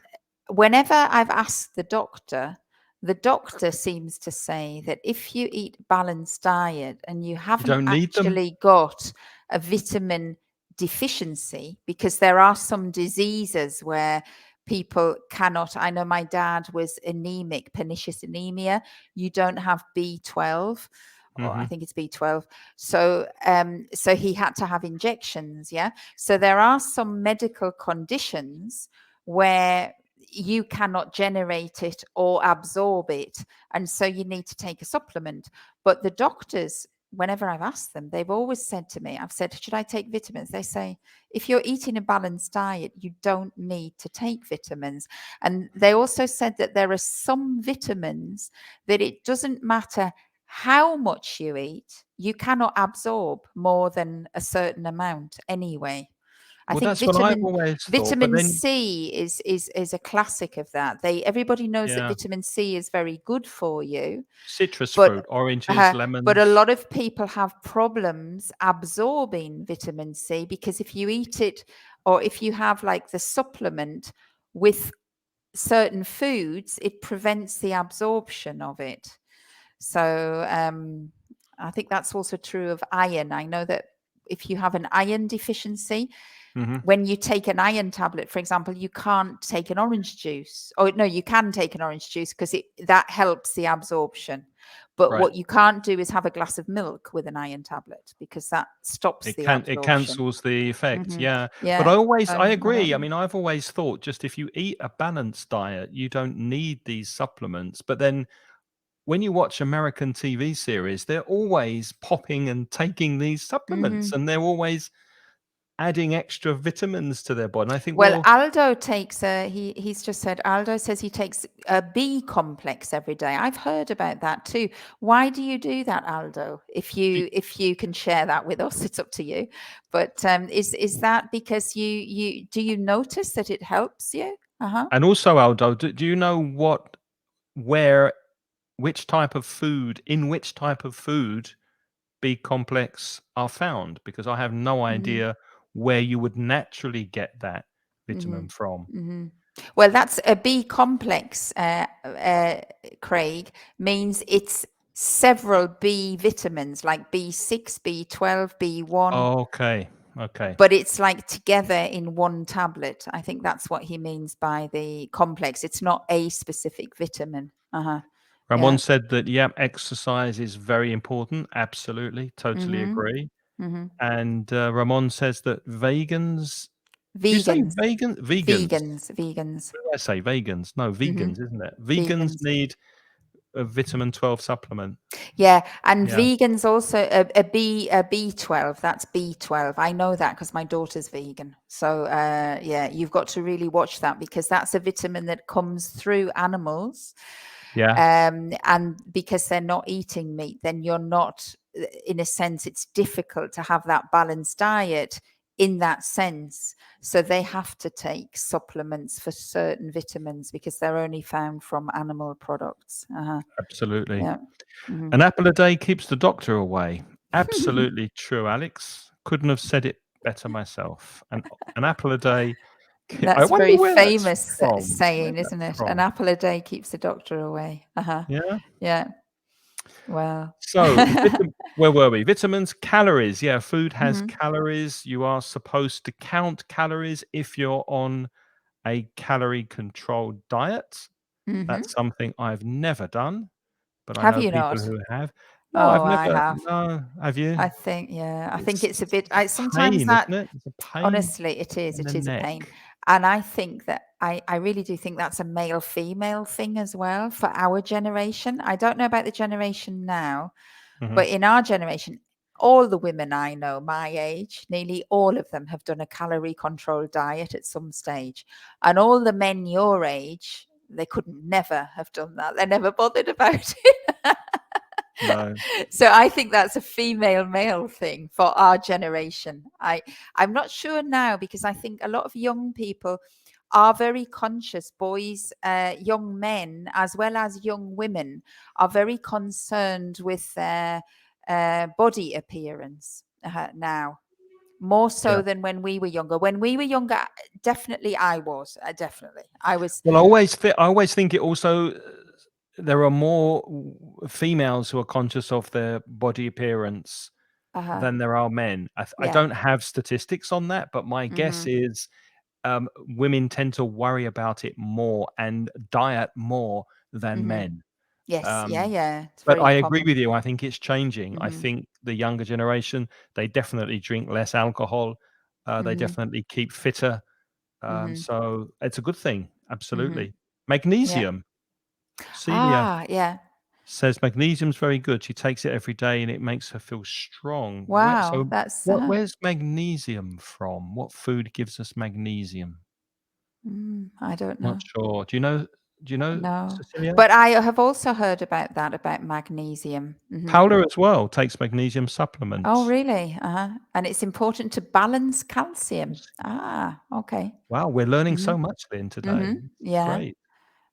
[SPEAKER 2] whenever I've asked the doctor seems to say that if you eat balanced diet and you
[SPEAKER 1] You
[SPEAKER 2] haven't
[SPEAKER 1] don't need them?
[SPEAKER 2] actually got a vitamin deficiency, because there are some diseases where people cannot. I know my dad was anemic, pernicious anemia. You don't have B12, or I
[SPEAKER 1] Mhm.
[SPEAKER 2] think it's B12. So so he had to have injections. Yeah. So there are some medical conditions where you cannot generate it or absorb it, and so you need to take a supplement. But the doctors, whenever I've asked them, they've always said to me, I've said, should I take vitamins? They say, if you're eating a balanced diet, you don't need to take vitamins. And they also said that there are some vitamins that it doesn't matter how much you eat, you cannot absorb more than a certain amount anyway. I
[SPEAKER 1] Well,
[SPEAKER 2] think
[SPEAKER 1] that's what I've always thought, but
[SPEAKER 2] vitamin
[SPEAKER 1] then
[SPEAKER 2] C is a classic of that. Everybody knows that
[SPEAKER 1] yeah,
[SPEAKER 2] vitamin C is very good for you,
[SPEAKER 1] citrus
[SPEAKER 2] but
[SPEAKER 1] fruit, oranges,
[SPEAKER 2] uh, but a
[SPEAKER 1] lemons.
[SPEAKER 2] lot of people have problems absorbing vitamin C, because if you eat it, or if you have like the supplement with certain foods, it prevents the absorption of it. So I think that's also true of iron. I know that if you have an iron deficiency,
[SPEAKER 1] Mhm.
[SPEAKER 2] when you take an iron tablet, for example, you can't take an orange juice. Oh no, you can take an orange juice because that helps the absorption. But
[SPEAKER 1] Right.
[SPEAKER 2] what you can't do is have a glass of milk with an iron tablet, because that stops the
[SPEAKER 1] It
[SPEAKER 2] absorption.
[SPEAKER 1] cancels the effect,
[SPEAKER 2] Hmm.
[SPEAKER 1] yeah. But
[SPEAKER 2] Yeah. So
[SPEAKER 1] I
[SPEAKER 2] I don't
[SPEAKER 1] agree. I
[SPEAKER 2] know.
[SPEAKER 1] mean, I've always thought just if you eat a balanced diet, you don't need these supplements. But then when you watch American TV series, they're always popping and taking these supplements,
[SPEAKER 2] Hmm.
[SPEAKER 1] and they're always adding extra vitamins to their body. And I think,
[SPEAKER 2] Well,
[SPEAKER 1] well,
[SPEAKER 2] Aldo takes he's just said, Aldo says he takes a B complex every day. I've heard about that too. Why do you do that, Aldo?
[SPEAKER 1] be
[SPEAKER 2] If you can share that with us, it's up to you. But is that because you do you notice that it helps you? Uh-huh.
[SPEAKER 1] and also, Aldo, do you know where which type of food in which type of food B complex are found? Because I have no
[SPEAKER 2] Hmm.
[SPEAKER 1] idea where you would naturally get that
[SPEAKER 2] Hmm.
[SPEAKER 1] vitamin from.
[SPEAKER 2] Hmm. Well, that's a B complex, Craig, means it's several B vitamins like B6, B12, B1,
[SPEAKER 1] Okay, okay.
[SPEAKER 2] but it's like together in one tablet. I think that's what he means by the complex. It's not a specific vitamin. Uh-huh.
[SPEAKER 1] Ramon
[SPEAKER 2] Yeah.
[SPEAKER 1] said that, yeah, exercise is very important. Absolutely, totally
[SPEAKER 2] Mm-hmm.
[SPEAKER 1] agree.
[SPEAKER 2] Mm-hmm.
[SPEAKER 1] And Ramon says that vegans. Do you say
[SPEAKER 2] Vegans.
[SPEAKER 1] vegan? Vegans.
[SPEAKER 2] Vegans.
[SPEAKER 1] What did I say? Vegans. No,
[SPEAKER 2] Mm-hmm.
[SPEAKER 1] vegans, isn't it? Vegans
[SPEAKER 2] Vegans.
[SPEAKER 1] need a vitamin 12 supplement.
[SPEAKER 2] Yeah, and
[SPEAKER 1] Yeah.
[SPEAKER 2] vegans also a B12. That's B12. I know that because my daughter's vegan. So yeah, you've got to really watch that, because that's a vitamin that comes through animals.
[SPEAKER 1] Yeah,
[SPEAKER 2] And because they're not eating meat, then you're not, in a sense, it's difficult to have that balanced diet in that sense. So they have to take supplements for certain vitamins because they're only found from animal products.
[SPEAKER 1] absolutely.
[SPEAKER 2] Yeah. Mhm.
[SPEAKER 1] An apple a day keeps the doctor away. Absolutely true, Alex. Couldn't have said it better myself. An apple a day. I
[SPEAKER 2] That's a
[SPEAKER 1] wonder
[SPEAKER 2] very
[SPEAKER 1] where that's
[SPEAKER 2] famous
[SPEAKER 1] from. Where's
[SPEAKER 2] saying,
[SPEAKER 1] that
[SPEAKER 2] isn't it? An
[SPEAKER 1] from?
[SPEAKER 2] apple a day keeps the doctor away.
[SPEAKER 1] Yeah.
[SPEAKER 2] Yeah. Well.
[SPEAKER 1] So, where were we? Vitamins, calories. Yeah, food has
[SPEAKER 2] Hmm.
[SPEAKER 1] calories. You are supposed to count calories if you're on a calorie controlled diet.
[SPEAKER 2] Hmm.
[SPEAKER 1] That's something I've never done, but I
[SPEAKER 2] Have
[SPEAKER 1] know
[SPEAKER 2] you
[SPEAKER 1] people
[SPEAKER 2] not?
[SPEAKER 1] who have. No,
[SPEAKER 2] Oh,
[SPEAKER 1] I've
[SPEAKER 2] I
[SPEAKER 1] never.
[SPEAKER 2] have.
[SPEAKER 1] No, have you?
[SPEAKER 2] I think, yeah, I think it's a bit,
[SPEAKER 1] It's a
[SPEAKER 2] I sometimes
[SPEAKER 1] pain,
[SPEAKER 2] that,
[SPEAKER 1] isn't it? It's a pain
[SPEAKER 2] honestly,
[SPEAKER 1] in the
[SPEAKER 2] it is a pain.
[SPEAKER 1] neck.
[SPEAKER 2] And I think that I really do think that's a male female thing as well for our generation. I don't know about the generation now,
[SPEAKER 1] Mhm.
[SPEAKER 2] but in our generation, all the women I know my age, nearly all of them have done a calorie controlled diet at some stage. And all the men your age, they couldn't never have done that. They never bothered about it.
[SPEAKER 1] No.
[SPEAKER 2] So I think that's a female male thing for our generation. I'm not sure now, because I think a lot of young people are very conscious. Boys, young men, as well as young women, are very concerned with their body appearance now, more
[SPEAKER 1] Yeah.
[SPEAKER 2] so than when we were younger. When we were younger, definitely I was. Definitely I was.
[SPEAKER 1] Well, I always think it also there are more females who are conscious of their body appearance than there are men. I
[SPEAKER 2] Yeah.
[SPEAKER 1] don't have statistics on that, but my guess
[SPEAKER 2] Mm-hmm.
[SPEAKER 1] is women tend to worry about it more and diet more than
[SPEAKER 2] Mm-hmm.
[SPEAKER 1] men.
[SPEAKER 2] Yes. Yeah.
[SPEAKER 1] Um,
[SPEAKER 2] Yeah. It's
[SPEAKER 1] but
[SPEAKER 2] very
[SPEAKER 1] I agree
[SPEAKER 2] common.
[SPEAKER 1] with you. I think it's changing. I
[SPEAKER 2] Mm-hmm.
[SPEAKER 1] think the younger generation, they definitely drink less alcohol. They
[SPEAKER 2] Mm-hmm.
[SPEAKER 1] definitely keep fitter.
[SPEAKER 2] Mm-hmm.
[SPEAKER 1] So it's a good thing.
[SPEAKER 2] Mm-hmm.
[SPEAKER 1] Absolutely.
[SPEAKER 2] Yeah.
[SPEAKER 1] Magnesium. Celia
[SPEAKER 2] Ah, yeah.
[SPEAKER 1] says magnesium's very good. She takes it every day and it makes her feel strong.
[SPEAKER 2] Wow. That's
[SPEAKER 1] Where's magnesium from? What food gives us magnesium?
[SPEAKER 2] I don't
[SPEAKER 1] Not
[SPEAKER 2] know.
[SPEAKER 1] sure. Do you know,
[SPEAKER 2] No.
[SPEAKER 1] Cecilia?
[SPEAKER 2] But I have also heard about that, about magnesium.
[SPEAKER 1] Paula as well takes magnesium
[SPEAKER 2] Oh,
[SPEAKER 1] supplements.
[SPEAKER 2] really? Uh-huh. And it's important to balance calcium. Ah, okay.
[SPEAKER 1] Wow, we're learning
[SPEAKER 2] Mm-hmm.
[SPEAKER 1] so much, Lynn, today.
[SPEAKER 2] Mm-hmm.
[SPEAKER 1] It's
[SPEAKER 2] Yeah.
[SPEAKER 1] great.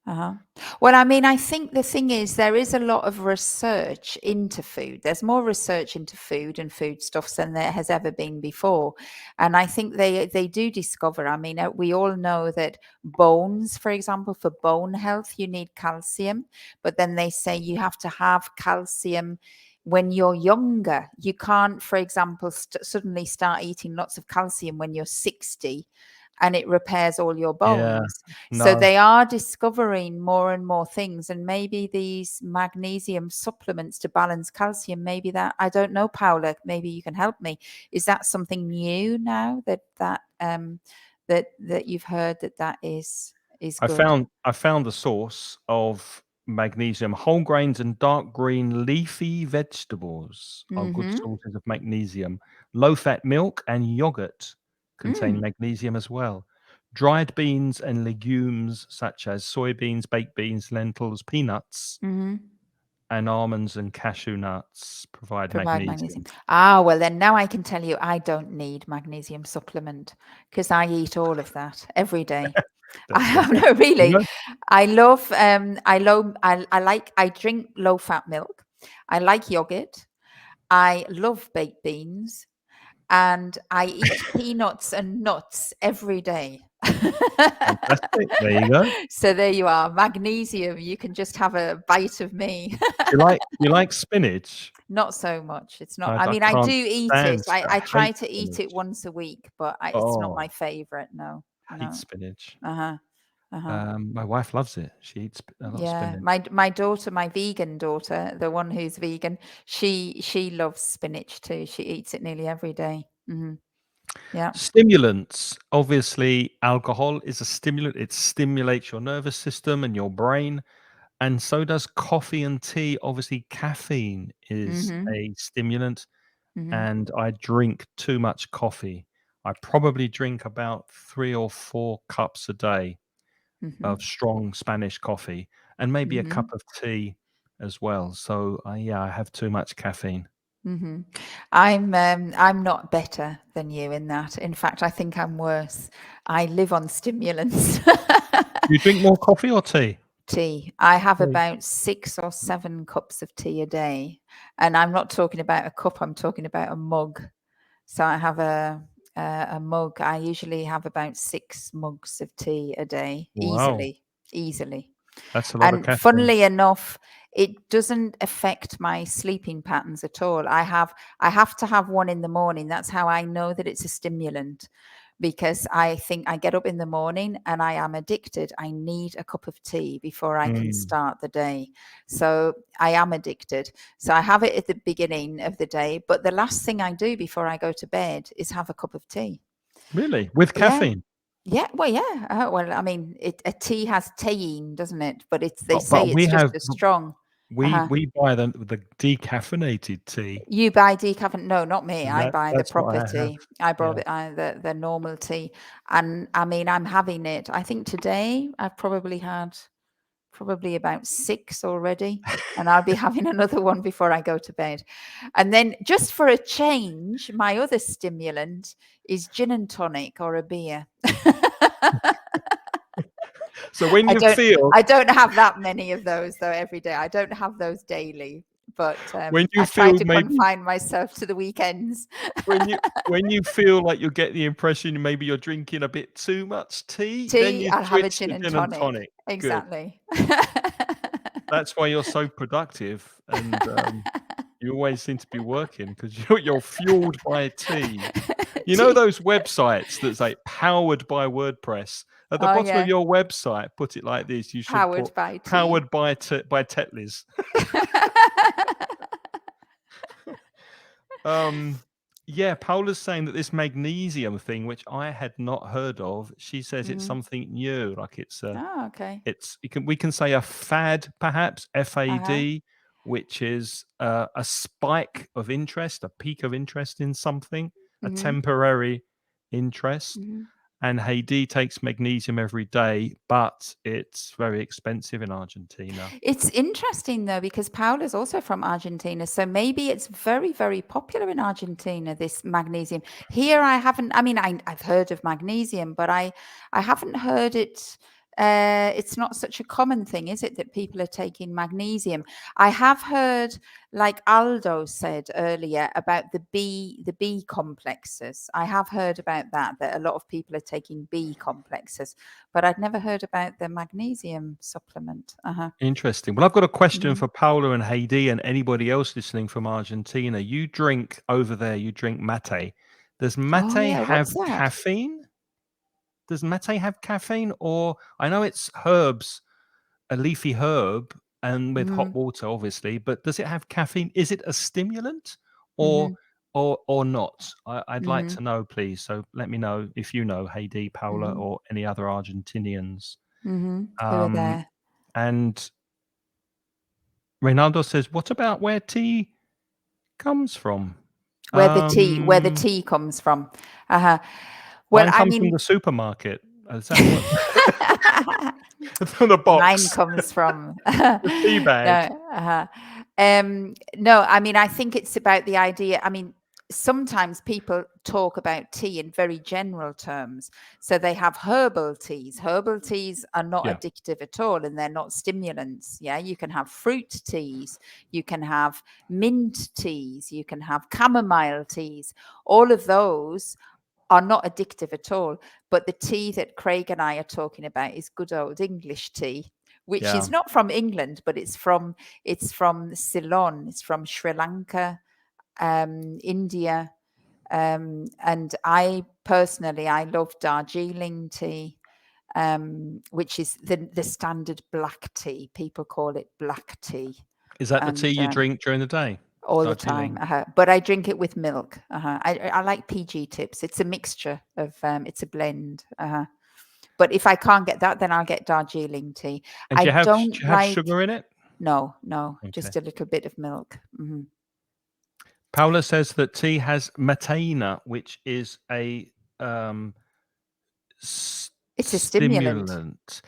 [SPEAKER 2] Uh-huh. Well, I mean, I think the thing is, there is a lot of research into food. There's more research into food and foodstuffs than there has ever been before. And I think they do discover, I mean, we all know that bones, for example, for bone health, you need calcium. But then they say you have to have calcium when you're younger. You can't, for example, suddenly start eating lots of calcium when you're 60 and it repairs all your
[SPEAKER 1] Yeah.
[SPEAKER 2] bones. So
[SPEAKER 1] No.
[SPEAKER 2] they are discovering more and more things, and maybe these magnesium supplements to balance calcium, maybe that, I don't know, Paula, maybe you can help me. Is that something new now that you've heard that is good?
[SPEAKER 1] I found the source of magnesium. Whole grains and dark green leafy vegetables are good
[SPEAKER 2] Mm-hmm.
[SPEAKER 1] sources of magnesium. Low fat milk and yogurt contain
[SPEAKER 2] Mm.
[SPEAKER 1] magnesium as well. Dried beans and legumes such as soybeans, baked beans, lentils, peanuts,
[SPEAKER 2] Mm-hmm.
[SPEAKER 1] and almonds and cashew nuts provide
[SPEAKER 2] Provide magnesium.
[SPEAKER 1] magnesium.
[SPEAKER 2] Ah, well, then now I can tell you I don't need magnesium supplement because I eat all of that every day. I
[SPEAKER 1] That's
[SPEAKER 2] have
[SPEAKER 1] right.
[SPEAKER 2] no,
[SPEAKER 1] You
[SPEAKER 2] really.
[SPEAKER 1] know?
[SPEAKER 2] I drink low fat milk. I like yogurt. I love baked beans, and I eat peanuts and nuts every day.
[SPEAKER 1] Fantastic. There you go.
[SPEAKER 2] So there you are. Magnesium. You can just have a bite of me.
[SPEAKER 1] You like spinach?
[SPEAKER 2] Not so much. It's not.
[SPEAKER 1] I
[SPEAKER 2] I mean, I do
[SPEAKER 1] can't
[SPEAKER 2] eat it.
[SPEAKER 1] stand I
[SPEAKER 2] I try
[SPEAKER 1] hate
[SPEAKER 2] to eat it
[SPEAKER 1] spinach.
[SPEAKER 2] once a week, but it's not my
[SPEAKER 1] Oh,
[SPEAKER 2] favorite. No,
[SPEAKER 1] hate
[SPEAKER 2] no.
[SPEAKER 1] spinach.
[SPEAKER 2] Uh huh. Uh huh.
[SPEAKER 1] My wife loves it. She eats a lot of
[SPEAKER 2] Yeah,
[SPEAKER 1] spinach.
[SPEAKER 2] my daughter, my vegan daughter, the one who's vegan, she loves spinach too. She eats it nearly every day. Yeah.
[SPEAKER 1] Stimulants. Obviously, alcohol is a stimulant. It stimulates your nervous system and your brain, and so does coffee and tea. Obviously, caffeine is
[SPEAKER 2] Mm-hmm.
[SPEAKER 1] a stimulant,
[SPEAKER 2] Mm-hmm.
[SPEAKER 1] and I drink too much coffee. I probably drink about 3 or 4 cups a day
[SPEAKER 2] Mm-hmm.
[SPEAKER 1] of strong Spanish coffee and maybe a
[SPEAKER 2] Mm-hmm.
[SPEAKER 1] cup of tea as well. So, yeah, I have too much caffeine.
[SPEAKER 2] Mm-hmm. I'm not better than you in that. In fact, I think I'm worse. I live on stimulants.
[SPEAKER 1] Do you drink more coffee or tea?
[SPEAKER 2] Tea. I have
[SPEAKER 1] Tea.
[SPEAKER 2] about 6 or 7 cups of tea a day, and I'm not talking about a cup. I'm talking about a mug. So I have a mug. I usually have about 6 mugs of tea a day,
[SPEAKER 1] Wow,
[SPEAKER 2] easily, easily.
[SPEAKER 1] that's a lot of
[SPEAKER 2] And
[SPEAKER 1] caffeine.
[SPEAKER 2] funnily enough, it doesn't affect my sleeping patterns at all. I have to have one in the morning. That's how I know that it's a stimulant, because I think I get up in the morning and I am addicted. I need a cup of tea before I can
[SPEAKER 1] Mm.
[SPEAKER 2] start the day. So I am addicted. So I have it at the beginning of the day, but the last thing I do before I go to bed is have a cup of tea.
[SPEAKER 1] Really? With
[SPEAKER 2] Yeah.
[SPEAKER 1] caffeine?
[SPEAKER 2] Yeah, well, yeah. Well, I mean, a tea has theine, doesn't it? But they
[SPEAKER 1] But
[SPEAKER 2] say
[SPEAKER 1] we
[SPEAKER 2] it's just
[SPEAKER 1] have
[SPEAKER 2] as strong.
[SPEAKER 1] We buy the decaffeinated tea.
[SPEAKER 2] You buy decaf? No, not me.
[SPEAKER 1] And
[SPEAKER 2] I buy the
[SPEAKER 1] that's what
[SPEAKER 2] proper
[SPEAKER 1] I have.
[SPEAKER 2] tea. I
[SPEAKER 1] Yeah.
[SPEAKER 2] brought the normal tea, and I mean, I'm having it. I think today I've probably had about 6 already, and I'll be having another one before I go to bed. And then, just for a change, my other stimulant is gin and tonic or a beer.
[SPEAKER 1] So when
[SPEAKER 2] I
[SPEAKER 1] you
[SPEAKER 2] don't
[SPEAKER 1] feel
[SPEAKER 2] I don't have that many of those though every day. I don't have those daily, but
[SPEAKER 1] when you
[SPEAKER 2] I try
[SPEAKER 1] feel
[SPEAKER 2] to
[SPEAKER 1] maybe
[SPEAKER 2] confine myself to the weekends.
[SPEAKER 1] when you feel like you get the impression maybe you're drinking a bit too much tea, then
[SPEAKER 2] Tea,
[SPEAKER 1] you
[SPEAKER 2] I'll have a
[SPEAKER 1] switch
[SPEAKER 2] gin
[SPEAKER 1] to
[SPEAKER 2] and
[SPEAKER 1] gin and
[SPEAKER 2] tonic.
[SPEAKER 1] tonic. Good.
[SPEAKER 2] Exactly.
[SPEAKER 1] That's why you're so productive, and you always seem to be working because you're fueled by tea. You know
[SPEAKER 2] Tea.
[SPEAKER 1] those websites that say "powered by WordPress"? At the
[SPEAKER 2] Oh
[SPEAKER 1] bottom of
[SPEAKER 2] yeah,
[SPEAKER 1] your website, put it like this, you should put
[SPEAKER 2] powered by tea.
[SPEAKER 1] "powered by Tetley's." Yeah, Paula's saying that this magnesium thing, which I had not heard of, she says it's
[SPEAKER 2] Mhm.
[SPEAKER 1] something new, like
[SPEAKER 2] Oh, okay.
[SPEAKER 1] we can say a fad, perhaps,
[SPEAKER 2] Uh-huh.
[SPEAKER 1] FAD, which is a spike of interest, a peak of interest in something, a
[SPEAKER 2] Mhm.
[SPEAKER 1] temporary interest.
[SPEAKER 2] Mhm.
[SPEAKER 1] And Haiti takes magnesium every day, but it's very expensive in Argentina.
[SPEAKER 2] It's interesting though because Paula's also from Argentina, so maybe it's very, very popular in Argentina. This magnesium here, I haven't. I mean, I've heard of magnesium, but I haven't heard it. It's not such a common thing, is it, that people are taking magnesium? I have heard, like Aldo said earlier, about the B complexes. I have heard about that a lot of people are taking B complexes, but I'd never heard about the magnesium supplement.
[SPEAKER 1] Interesting. Well, I've got a question
[SPEAKER 2] Mhm.
[SPEAKER 1] for Paula and Heidi and anybody else listening from Argentina. You drink over there, you drink mate. Does
[SPEAKER 2] Oh
[SPEAKER 1] mate
[SPEAKER 2] yeah,
[SPEAKER 1] have
[SPEAKER 2] what's that?
[SPEAKER 1] caffeine? Does mate have caffeine? Or I know it's herbs, a leafy herb, and with hot
[SPEAKER 2] Mhm.
[SPEAKER 1] water, obviously, but does it have caffeine? Is it a stimulant or
[SPEAKER 2] Mhm.
[SPEAKER 1] or not? I'd like
[SPEAKER 2] Mhm.
[SPEAKER 1] to know, please. So let me know if you know, Heidi, Paula,
[SPEAKER 2] Mhm.
[SPEAKER 1] or any other Argentinians.
[SPEAKER 2] Mhm. Who are
[SPEAKER 1] Um,
[SPEAKER 2] there?
[SPEAKER 1] and Reynaldo says, "What about where tea comes from?"
[SPEAKER 2] Where the
[SPEAKER 1] Um,
[SPEAKER 2] tea comes from. Uh-huh. Well,
[SPEAKER 1] Mine
[SPEAKER 2] I
[SPEAKER 1] comes from
[SPEAKER 2] mean,
[SPEAKER 1] the supermarket. Is that what from the
[SPEAKER 2] mine
[SPEAKER 1] box,
[SPEAKER 2] comes from
[SPEAKER 1] the tea bag?
[SPEAKER 2] no, no, I mean, I think it's about the idea. I mean, sometimes people talk about tea in very general terms. So they have herbal teas. Herbal teas are not
[SPEAKER 1] Yeah,
[SPEAKER 2] addictive at all, and they're not stimulants. Yeah, you can have fruit teas, you can have mint teas, you can have chamomile teas. All of those are not addictive at all. But the tea that Craig and I are talking about is good old English tea, which
[SPEAKER 1] yeah.
[SPEAKER 2] is not from England, but it's from Ceylon, it's from Sri Lanka, India, and I personally I love Darjeeling tea, which is the standard black tea. People call it black tea,
[SPEAKER 1] Is that the tea
[SPEAKER 2] and
[SPEAKER 1] you drink during the day?
[SPEAKER 2] all the time.
[SPEAKER 1] Darjeeling.
[SPEAKER 2] But I drink it with milk. I like PG tips. It's a mixture of it's a blend. But if I can't get that, then I'll get Darjeeling tea.
[SPEAKER 1] And
[SPEAKER 2] I
[SPEAKER 1] do
[SPEAKER 2] don't
[SPEAKER 1] you have
[SPEAKER 2] like
[SPEAKER 1] sugar in it?
[SPEAKER 2] no,
[SPEAKER 1] Okay.
[SPEAKER 2] just a little bit of milk.
[SPEAKER 1] Paula says that tea has matena, which is a
[SPEAKER 2] It's a stimulant,
[SPEAKER 1] stimulant.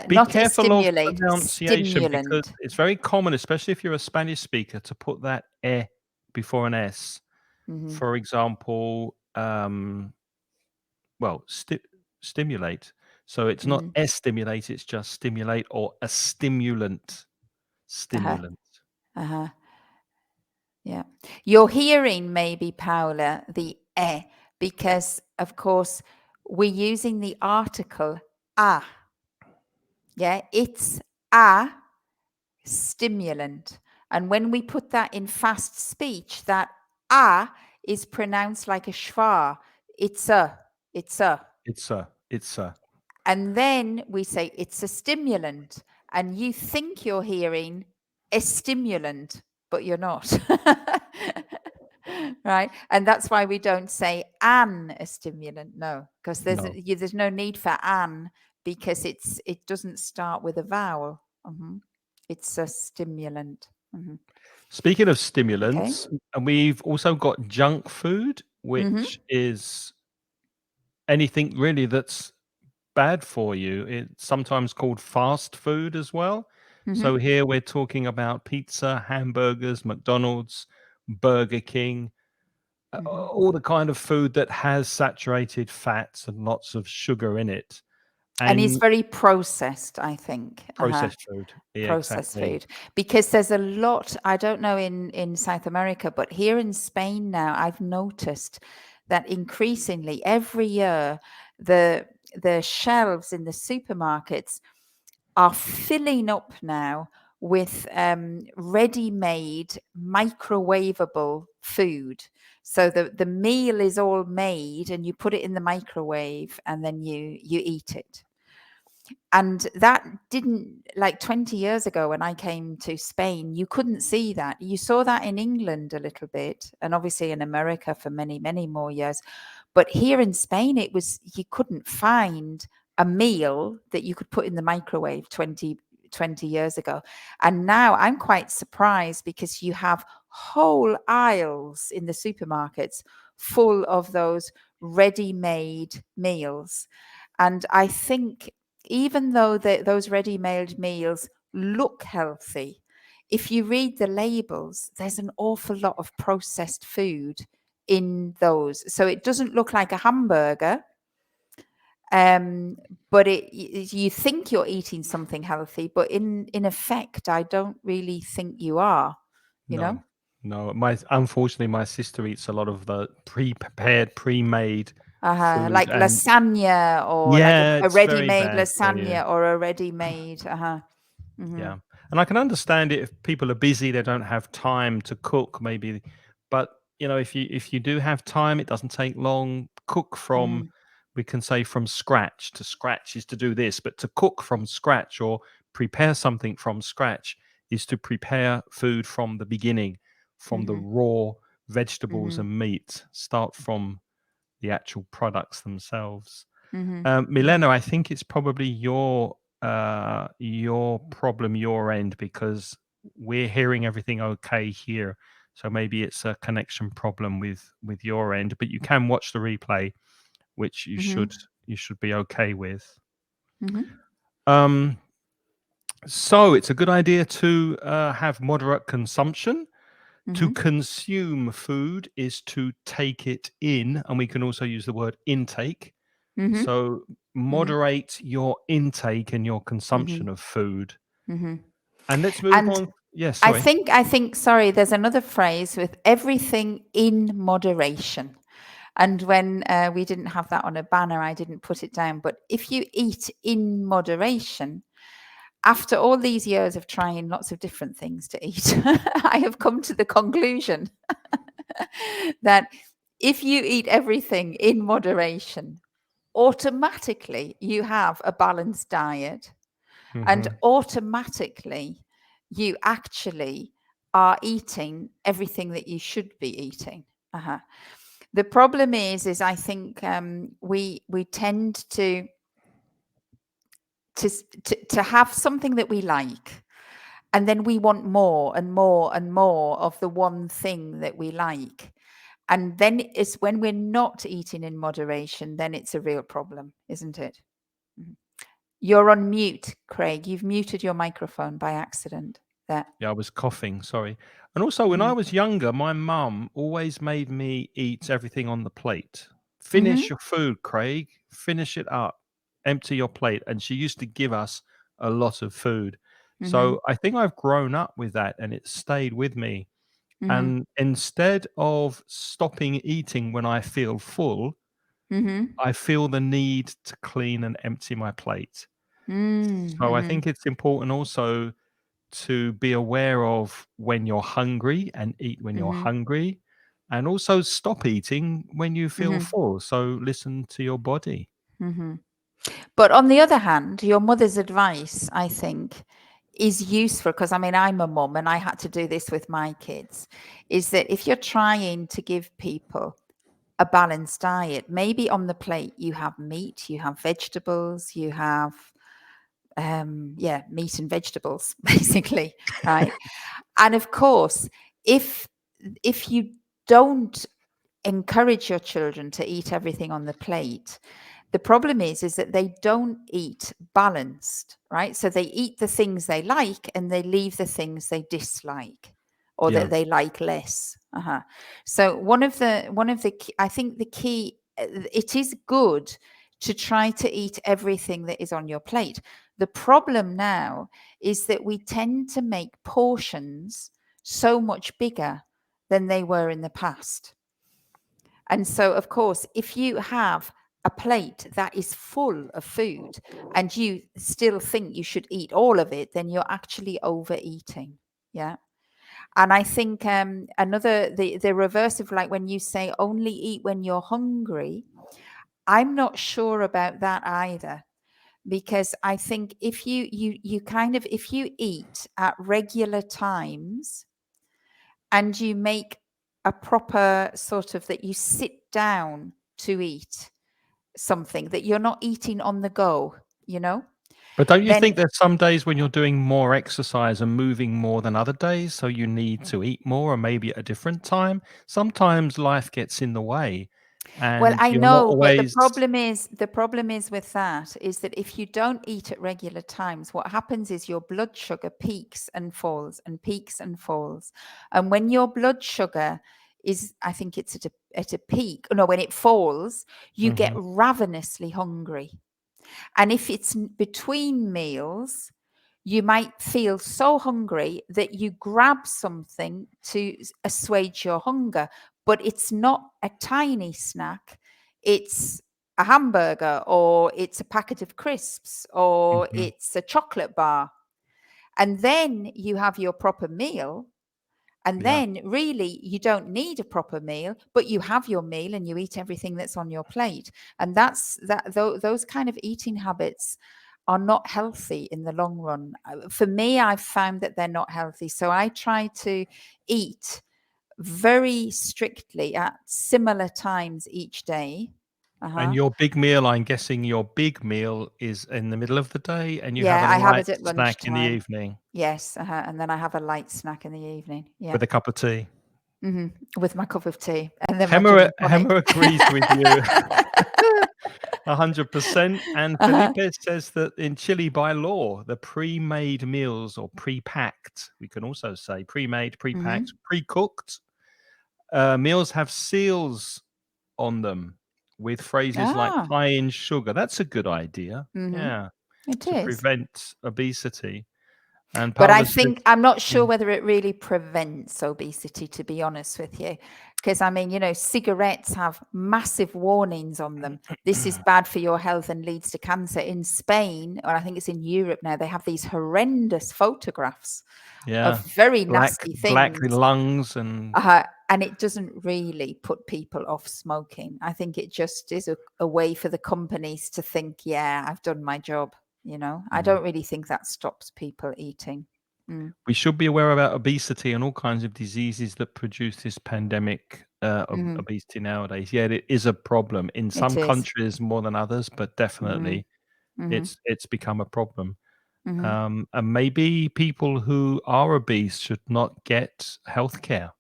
[SPEAKER 1] Be
[SPEAKER 2] not a
[SPEAKER 1] careful of
[SPEAKER 2] stimulate,
[SPEAKER 1] pronunciation because
[SPEAKER 2] stimulant.
[SPEAKER 1] it's very common, especially if you're a Spanish speaker, to put that before an S.
[SPEAKER 2] Hmm.
[SPEAKER 1] For example, well, stimulate. So it's not
[SPEAKER 2] Hmm.
[SPEAKER 1] estimulate, it's just stimulate or a stimulant.
[SPEAKER 2] Uh-huh.
[SPEAKER 1] Stimulant.
[SPEAKER 2] Uh-huh. Yeah. You're hearing maybe, Paula, the because of course we're using the article a. Yeah, it's a stimulant. And when we put that in fast speech, that a is pronounced like a schwa. It's a, it's a.
[SPEAKER 1] It's a
[SPEAKER 2] And then we say it's a stimulant. And you think you're hearing a stimulant, but you're not. Right. And that's why we don't say an a stimulant. No, because
[SPEAKER 1] no.
[SPEAKER 2] there's no need for an because it doesn't start with a vowel. Mhm. It's a stimulant. Mhm.
[SPEAKER 1] Speaking of
[SPEAKER 2] Okay.
[SPEAKER 1] stimulants, and we've also got junk food,
[SPEAKER 2] Mhm.
[SPEAKER 1] which is anything really that's bad for you. It's sometimes called fast food as well. So
[SPEAKER 2] Mhm.
[SPEAKER 1] here we're talking about pizza, hamburgers, McDonald's, Burger King,
[SPEAKER 2] Mhm.
[SPEAKER 1] all the kind of food that has saturated fats and lots of sugar in it.
[SPEAKER 2] And it's
[SPEAKER 1] And
[SPEAKER 2] very processed, I think.
[SPEAKER 1] processed food. Yeah,
[SPEAKER 2] Processed
[SPEAKER 1] exactly.
[SPEAKER 2] food, because there's a lot. I don't know in South America, but here in Spain now, I've noticed that increasingly every year the shelves in the supermarkets are filling up now with ready-made microwavable food. So the meal is all made and you put it in the microwave and then you eat it. And that didn't, like 20 years ago when I came to Spain, you couldn't see that. You saw that in England a little bit, and obviously in America for many, many more years. But here in Spain, it was, you couldn't find a meal that you could put in the microwave 20 years ago. And now I'm quite surprised because you have whole aisles in the supermarkets full of those ready-made meals. And I think even though those ready-made meals look healthy, if you read the labels, there's an awful lot of processed food in those. So it doesn't look like a hamburger, um, but you think you're eating something healthy, but in effect, I don't really think you are, you
[SPEAKER 1] No,
[SPEAKER 2] know?
[SPEAKER 1] no. Unfortunately, my sister eats a lot of the pre-prepared, pre-made food,
[SPEAKER 2] Like
[SPEAKER 1] and
[SPEAKER 2] lasagna, or like
[SPEAKER 1] yeah,
[SPEAKER 2] a
[SPEAKER 1] it's very
[SPEAKER 2] ready-made
[SPEAKER 1] bad for you.
[SPEAKER 2] lasagna, or a ready-made, hmm
[SPEAKER 1] Yeah. And I can understand it if people are busy, they don't have time to cook maybe. But, if you do have time, it doesn't take long. Cook from,
[SPEAKER 2] hmm
[SPEAKER 1] we can say from scratch. To scratch is to do this, but to cook from scratch or prepare something from scratch is to prepare food from the beginning, from the
[SPEAKER 2] hmm
[SPEAKER 1] raw vegetables
[SPEAKER 2] hmm
[SPEAKER 1] and meat. Start from the actual products themselves.
[SPEAKER 2] hmm hmm
[SPEAKER 1] Milena, I think it's probably your problem, your end, because we're hearing everything okay here. So maybe it's a connection problem with your end, but you can watch the replay, which you
[SPEAKER 2] hmm
[SPEAKER 1] should be okay with.
[SPEAKER 2] hmm
[SPEAKER 1] Um, so it's a good idea to have moderate consumption. To
[SPEAKER 2] hmm
[SPEAKER 1] consume food is to take it in, and we can also use the word intake.
[SPEAKER 2] hmm
[SPEAKER 1] So
[SPEAKER 2] hmm
[SPEAKER 1] moderate your intake and your
[SPEAKER 2] hmm
[SPEAKER 1] consumption of food.
[SPEAKER 2] hmm
[SPEAKER 1] And let's move
[SPEAKER 2] And
[SPEAKER 1] on. Yes,
[SPEAKER 2] I
[SPEAKER 1] sorry.
[SPEAKER 2] think, sorry, there's another phrase with everything in moderation. And when we didn't have that on a banner, I didn't put it down. But if you eat in moderation, after all these years of trying lots of different things to eat, I have come to the conclusion that if you eat everything in moderation, automatically you have a balanced diet, and
[SPEAKER 1] Hmm.
[SPEAKER 2] automatically you actually are eating everything that you should be eating. Uh-huh. The problem is I think we tend to have something that we like, and then we want more and more and more of the one thing that we like. And then it's when we're not eating in moderation, then it's a real problem, isn't it? Mhm. You're on mute, Craig. You've muted your microphone by accident. There.
[SPEAKER 1] Yeah, I was coughing, sorry. And also, when I
[SPEAKER 2] Mm.
[SPEAKER 1] was younger, my mum always made me eat everything on the plate. Finish
[SPEAKER 2] Mhm.
[SPEAKER 1] your food, Craig. Finish it up. Empty your plate. And she used to give us a lot of food.
[SPEAKER 2] Mhm.
[SPEAKER 1] So I think I've grown up with that and it stayed with me.
[SPEAKER 2] Mhm.
[SPEAKER 1] And instead of stopping eating when I feel full,
[SPEAKER 2] Mhm.
[SPEAKER 1] I feel the need to clean and empty my plate.
[SPEAKER 2] Mm.
[SPEAKER 1] So I
[SPEAKER 2] Mhm.
[SPEAKER 1] think it's important also to be aware of when you're hungry and eat when you're
[SPEAKER 2] Mhm.
[SPEAKER 1] hungry, and also stop eating when you feel
[SPEAKER 2] Mhm.
[SPEAKER 1] full. So listen to your body.
[SPEAKER 2] Mhm. But on the other hand, your mother's advice, I think, is useful, because I mean, I'm a mum and I had to do this with my kids. Is that if you're trying to give people a balanced diet, maybe on the plate you have meat, you have vegetables, you have meat and vegetables, basically, right? And of course, if you don't encourage your children to eat everything on the plate, the problem is that they don't eat balanced, right? So they eat the things they like and they leave the things they dislike or
[SPEAKER 1] Yeah.
[SPEAKER 2] that they like less. So one of the I think the key, it is good to try to eat everything that is on your plate. The problem now is that we tend to make portions so much bigger than they were in the past. And so, of course, if you have a plate that is full of food and you still think you should eat all of it, then you're actually overeating. Yeah. And I think the reverse of, like, when you say only eat when you're hungry, I'm not sure about that either. Because I think if you kind of, if you eat at regular times and you make a proper sort of, that you sit down to eat something, that you're not eating on the go,
[SPEAKER 1] But don't you
[SPEAKER 2] then,
[SPEAKER 1] think there's some days when you're doing more exercise and moving more than other days, so you need to eat more or maybe at a different time? Sometimes life gets in the way
[SPEAKER 2] well,
[SPEAKER 1] and
[SPEAKER 2] I
[SPEAKER 1] you're not
[SPEAKER 2] know, but the
[SPEAKER 1] always.
[SPEAKER 2] problem is, with that is that if you don't eat at regular times, what happens is your blood sugar peaks and falls and peaks and falls. And when your blood sugar is, I think it's at a peak, no, when it falls, you get
[SPEAKER 1] Mhm,
[SPEAKER 2] ravenously hungry. And if it's between meals, you might feel so hungry that you grab something to assuage your hunger, but it's not a tiny snack. It's a hamburger, or it's a packet of crisps, or
[SPEAKER 1] mhm.
[SPEAKER 2] it's a chocolate bar. And then you have your proper meal. And
[SPEAKER 1] Yeah.
[SPEAKER 2] then really you don't need a proper meal, but you have your meal and you eat everything that's on your plate. And those kind of eating habits are not healthy in the long run. For me, I've found that they're not healthy. So I try to eat very strictly at similar times each day.
[SPEAKER 1] And
[SPEAKER 2] Uh-huh.
[SPEAKER 1] your big meal, I'm guessing your big meal is in the middle of the day and you have
[SPEAKER 2] Yeah,
[SPEAKER 1] a
[SPEAKER 2] I have
[SPEAKER 1] light
[SPEAKER 2] it at
[SPEAKER 1] snack in the
[SPEAKER 2] lunchtime.
[SPEAKER 1] evening
[SPEAKER 2] Yes. And then I have a light snack in the evening. Yeah.
[SPEAKER 1] with a cup of tea.
[SPEAKER 2] With my cup of tea and then my gin
[SPEAKER 1] Hemmer
[SPEAKER 2] and tonic.
[SPEAKER 1] Hemmer agrees with you 100%. And
[SPEAKER 2] Uh-huh.
[SPEAKER 1] Felipe says that in Chile, by law, the pre-made meals or pre-packed, we can also say pre-made, pre-packed,
[SPEAKER 2] Mhm.
[SPEAKER 1] pre-cooked meals have seals on them with phrases like
[SPEAKER 2] Ah,
[SPEAKER 1] high in sugar. That's a good idea.
[SPEAKER 2] mhm.
[SPEAKER 1] Yeah,
[SPEAKER 2] It
[SPEAKER 1] to
[SPEAKER 2] is.
[SPEAKER 1] prevent obesity. And
[SPEAKER 2] But I
[SPEAKER 1] Paula says,
[SPEAKER 2] think, I'm not sure
[SPEAKER 1] mm,
[SPEAKER 2] whether it really prevents obesity, to be honest with you. Because I mean, cigarettes have massive warnings on them. This is bad for your health and leads to cancer. In Spain, or I think it's in Europe now, they have these horrendous photographs of
[SPEAKER 1] yeah,
[SPEAKER 2] very
[SPEAKER 1] black
[SPEAKER 2] nasty
[SPEAKER 1] black
[SPEAKER 2] things.
[SPEAKER 1] lungs and
[SPEAKER 2] And it doesn't really put people off smoking. I think it just is a way for the companies to think, yeah, I've done my job. I
[SPEAKER 1] mm.
[SPEAKER 2] don't really think that stops people eating. Mm.
[SPEAKER 1] We should be aware about obesity and all kinds of diseases that produce this pandemic of
[SPEAKER 2] Hmm.
[SPEAKER 1] obesity nowadays. Yeah, it is a problem in some
[SPEAKER 2] It is.
[SPEAKER 1] countries more than others, but
[SPEAKER 2] Hmm.
[SPEAKER 1] definitely
[SPEAKER 2] Hmm.
[SPEAKER 1] it's become a problem.
[SPEAKER 2] Hmm.
[SPEAKER 1] And maybe people who are obese should not get healthcare.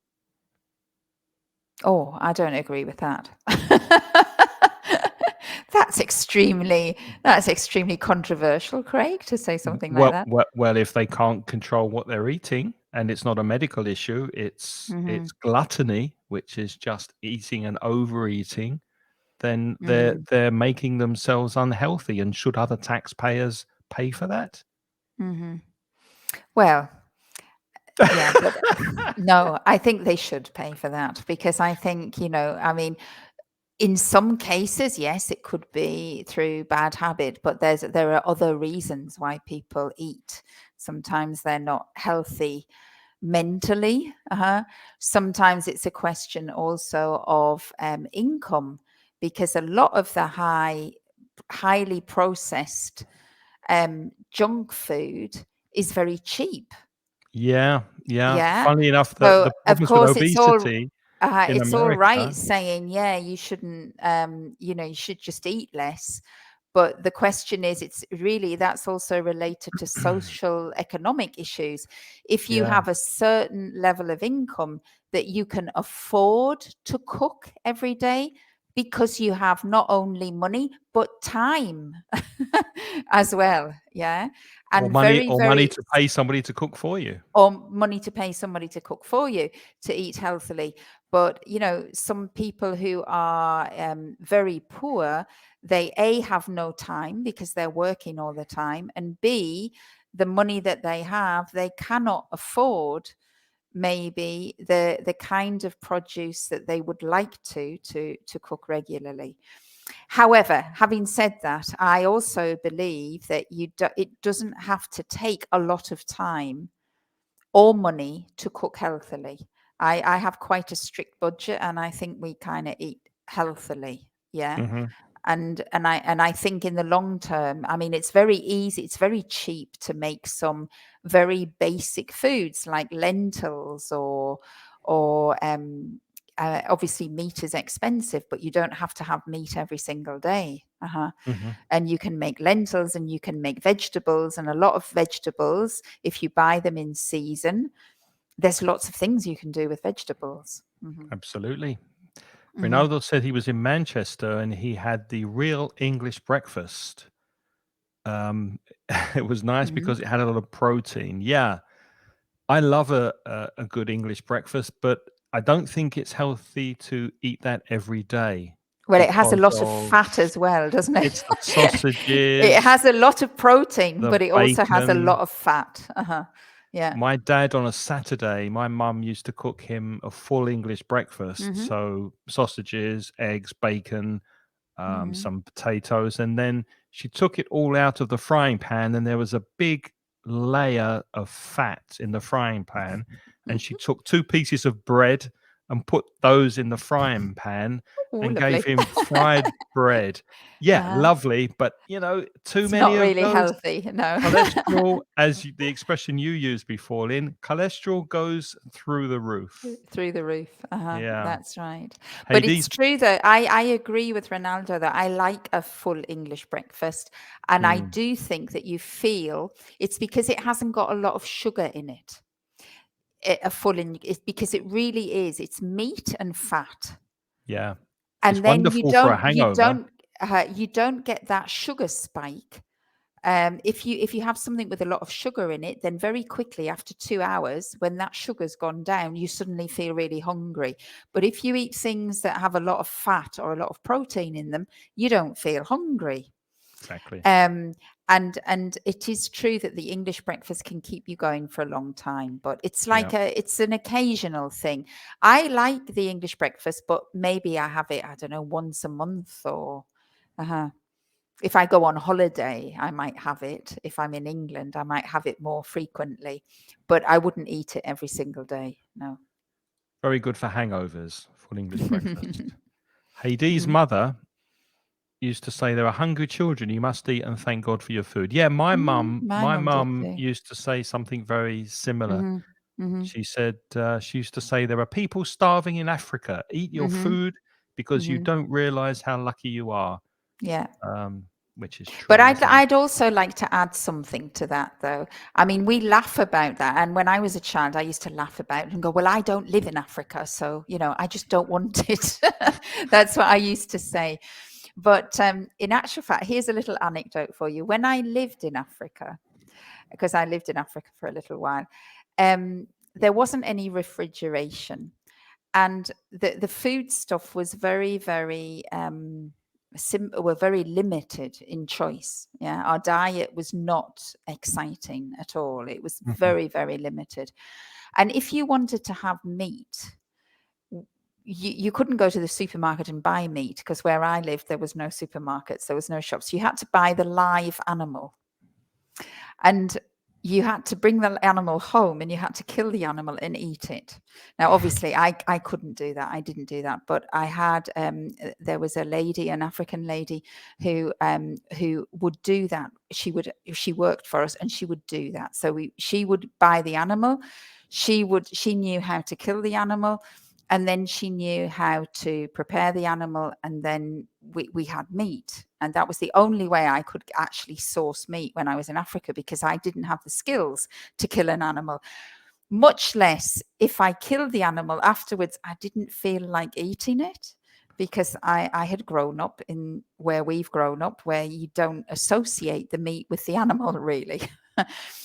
[SPEAKER 2] Oh, I don't agree with that. That's extremely controversial, Craig, to say something like that.
[SPEAKER 1] Well, if they can't control what they're eating, and it's not a medical issue, it's
[SPEAKER 2] Hmm.
[SPEAKER 1] gluttony, which is just eating and overeating, then they're
[SPEAKER 2] Hmm.
[SPEAKER 1] they're making themselves unhealthy. And should other taxpayers pay for that?
[SPEAKER 2] Hmm. Well, yeah, but no, I think they should pay for that, because I think, I mean, in some cases, yes, it could be through bad habit, but there are other reasons why people eat. Sometimes they're not healthy mentally. Sometimes it's a question also of income, because a lot of the highly processed junk food is very cheap.
[SPEAKER 1] Yeah, yeah.
[SPEAKER 2] Yeah.
[SPEAKER 1] Funnily enough, the
[SPEAKER 2] So of
[SPEAKER 1] problems with
[SPEAKER 2] course it's all
[SPEAKER 1] obesity in
[SPEAKER 2] it's all right
[SPEAKER 1] America.
[SPEAKER 2] saying, yeah, you shouldn't, you should just eat less. But the question is, it's really, that's also related to social economic issues. If you
[SPEAKER 1] Yeah.
[SPEAKER 2] have a certain level of income that you can afford to cook every day, because you have not only money but time as well, yeah,
[SPEAKER 1] Or
[SPEAKER 2] and
[SPEAKER 1] money,
[SPEAKER 2] very,
[SPEAKER 1] or money
[SPEAKER 2] very,
[SPEAKER 1] to pay somebody to cook for you.
[SPEAKER 2] or money to pay somebody to cook for you, to eat healthily. But some people who are very poor, they have no time because they're working all the time, and B, the money that they have, they cannot afford maybe the kind of produce that they would like to cook regularly. However, having said that, I also believe that it doesn't have to take a lot of time or money to cook healthily. I have quite a strict budget, and I think we kind of eat healthily. Yeah.
[SPEAKER 1] Hmm.
[SPEAKER 2] And I think in the long term, I mean, it's very easy, it's very cheap to make some very basic foods like lentils, or obviously meat is expensive, but you don't have to have meat every single day.
[SPEAKER 1] Hmm.
[SPEAKER 2] And you can make lentils, and you can make vegetables, and a lot of vegetables, if you buy them in season, there's lots of things you can do with vegetables.
[SPEAKER 1] Absolutely.
[SPEAKER 2] Hmm.
[SPEAKER 1] Ronaldo said he was in Manchester and he had the real English breakfast. Um, it was nice
[SPEAKER 2] Hmm.
[SPEAKER 1] because it had a lot of protein. Yeah, I love a good English breakfast, but I don't think it's healthy to eat that every day
[SPEAKER 2] Well, it has a
[SPEAKER 1] because
[SPEAKER 2] lot of
[SPEAKER 1] of
[SPEAKER 2] fat as well, doesn't it?
[SPEAKER 1] it's the
[SPEAKER 2] It
[SPEAKER 1] sausages,
[SPEAKER 2] has a lot of protein,
[SPEAKER 1] the
[SPEAKER 2] but it also has a
[SPEAKER 1] bacon.
[SPEAKER 2] lot of fat. Yeah.
[SPEAKER 1] My dad on a Saturday, my mum used to cook him a full English breakfast.
[SPEAKER 2] Hmm.
[SPEAKER 1] So sausages, eggs, bacon,
[SPEAKER 2] Hmm.
[SPEAKER 1] some potatoes, and then she took it all out of the frying pan, and there was a big layer of fat in the frying pan. And she took two pieces of bread and put those in the frying pan
[SPEAKER 2] Oh,
[SPEAKER 1] and gave
[SPEAKER 2] lovely.
[SPEAKER 1] him fried bread. Yeah,
[SPEAKER 2] uh,
[SPEAKER 1] lovely, but too
[SPEAKER 2] it's
[SPEAKER 1] many
[SPEAKER 2] not
[SPEAKER 1] of
[SPEAKER 2] really
[SPEAKER 1] those.
[SPEAKER 2] healthy, no.
[SPEAKER 1] Cholesterol, as the expression you used before, Lynn, cholesterol goes through the roof.
[SPEAKER 2] Through the roof.
[SPEAKER 1] Yeah.
[SPEAKER 2] That's right. But it's
[SPEAKER 1] Hades.
[SPEAKER 2] true that I agree with Ronaldo that I like a full English breakfast. And I
[SPEAKER 1] Mm,
[SPEAKER 2] do think that you feel it's because it hasn't got a lot of sugar in it. A full in it's because it really is. It's meat and fat.
[SPEAKER 1] yeah. It's
[SPEAKER 2] And then you
[SPEAKER 1] wonderful for a
[SPEAKER 2] don't you
[SPEAKER 1] hangover.
[SPEAKER 2] don't you don't get that sugar spike. If you have something with a lot of sugar in it, then very quickly after 2 hours, when that sugar's gone down, you suddenly feel really hungry. But if you eat things that have a lot of fat or a lot of protein in them, you don't feel hungry.
[SPEAKER 1] Exactly.
[SPEAKER 2] Um, and it is true that the English breakfast can keep you going for a long time, but it's
[SPEAKER 1] Yeah.
[SPEAKER 2] like it's an occasional thing. I like the English breakfast, but maybe I have it, I don't know, once a month, or if I go on holiday, I might have it. If I'm in England, I might have it more frequently, but I wouldn't eat it every single day. No.
[SPEAKER 1] Very good for hangovers, full English breakfast. Hades'
[SPEAKER 2] Mhm.
[SPEAKER 1] mother used to say there are hungry children, you must eat and thank God for your food. Yeah, my mum,
[SPEAKER 2] My
[SPEAKER 1] my
[SPEAKER 2] mum did
[SPEAKER 1] mum
[SPEAKER 2] too.
[SPEAKER 1] used to say something very similar.
[SPEAKER 2] Mhm. Mhm.
[SPEAKER 1] She said, she used to say, there are people starving in Africa. Eat your
[SPEAKER 2] Mhm.
[SPEAKER 1] food because you
[SPEAKER 2] Mhm.
[SPEAKER 1] don't realize how lucky you are.
[SPEAKER 2] Yeah.
[SPEAKER 1] Which is
[SPEAKER 2] But
[SPEAKER 1] true,
[SPEAKER 2] I'd
[SPEAKER 1] isn't it?
[SPEAKER 2] I'd also like to add something to that, though. I mean, we laugh about that, and when I was a child, I used to laugh about it and go, "Well, I don't live in Africa, so I just don't want it." That's what I used to say. But in actual fact, here's a little anecdote for you. When I lived in Africa, because I lived in Africa for a little while, there wasn't any refrigeration, and the food stuff was very, very were very limited in choice. Yeah, our diet was not exciting at all. It was
[SPEAKER 1] Mhm.
[SPEAKER 2] very, very limited. And if you wanted to have meat, you couldn't go to the supermarket and buy meat, because where I lived, there was no supermarkets, there was no shops. You had to buy the live animal. And you had to bring the animal home, and you had to kill the animal and eat it. Now, obviously, I couldn't do that. I didn't do that. But I had, there was a lady, an African lady, who would do that. She worked for us, and she would do that. So she would buy the animal. She knew how to kill the animal. And then she knew how to prepare the animal, and then we had meat. And that was the only way I could actually source meat when I was in Africa, because I didn't have the skills to kill an animal. Much less, if I killed the animal afterwards, I didn't feel like eating it, because I had grown up in where we've grown up, where you don't associate the meat with the animal, really.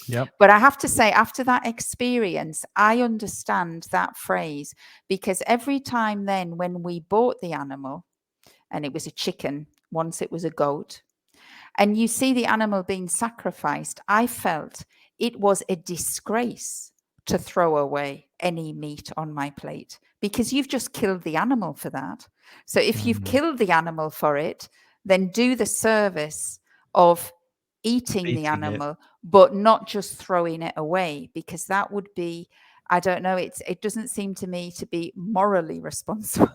[SPEAKER 1] Yep.
[SPEAKER 2] But I have to say, after that experience, I understand that phrase, because every time then when we bought the animal, and it was a chicken, once it was a goat, and you see the animal being sacrificed, I felt it was a disgrace to throw away any meat on my plate, because you've just killed the animal for that. So if you've
[SPEAKER 1] Mm.
[SPEAKER 2] killed the animal for it, then do the service of eating the
[SPEAKER 1] Eating it.
[SPEAKER 2] animal, but not just throwing it away, because that would be, I don't know, it doesn't seem to me to be morally responsible.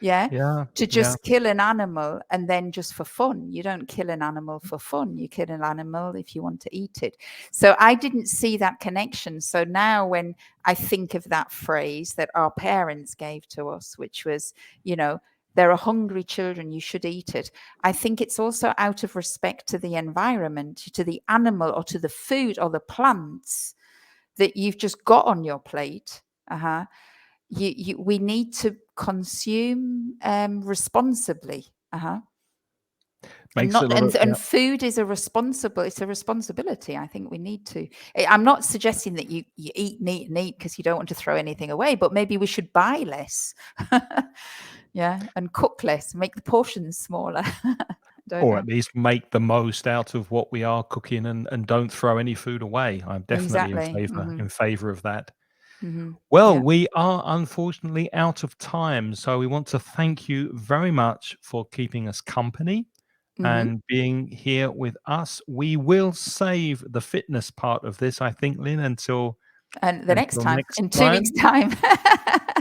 [SPEAKER 2] Yeah,
[SPEAKER 1] Yeah.
[SPEAKER 2] to
[SPEAKER 1] Yeah.
[SPEAKER 2] just kill an animal and then just for fun. You don't kill an animal for fun. You kill an animal if you want to eat it. So I didn't see that connection. So now when I think of that phrase that our parents gave to us, which was, there are hungry children, you should eat it. I think it's also out of respect to the environment, to the animal, or to the food or the plants that you've just got on your plate. We need to consume responsibly. And
[SPEAKER 1] Makes a
[SPEAKER 2] not
[SPEAKER 1] lot of, yeah.
[SPEAKER 2] and food is it's a responsibility. I think we need to. I'm not suggesting that you eat meat and eat because you don't want to throw anything away, but maybe we should buy less. Yeah, and cook less, make the portions smaller. Don't
[SPEAKER 1] Or
[SPEAKER 2] know.
[SPEAKER 1] at least make the most out of what we are cooking, and don't throw any food away. I'm definitely
[SPEAKER 2] Exactly.
[SPEAKER 1] in favor of that. Well,
[SPEAKER 2] Yeah.
[SPEAKER 1] we are unfortunately out of time, so we want to thank you very much for keeping us company
[SPEAKER 2] hmm
[SPEAKER 1] and being here with us. We will save the fitness part of this, I think, Lynn,
[SPEAKER 2] And the next
[SPEAKER 1] until
[SPEAKER 2] time,
[SPEAKER 1] next
[SPEAKER 2] in 2 weeks'
[SPEAKER 1] time.
[SPEAKER 2] time.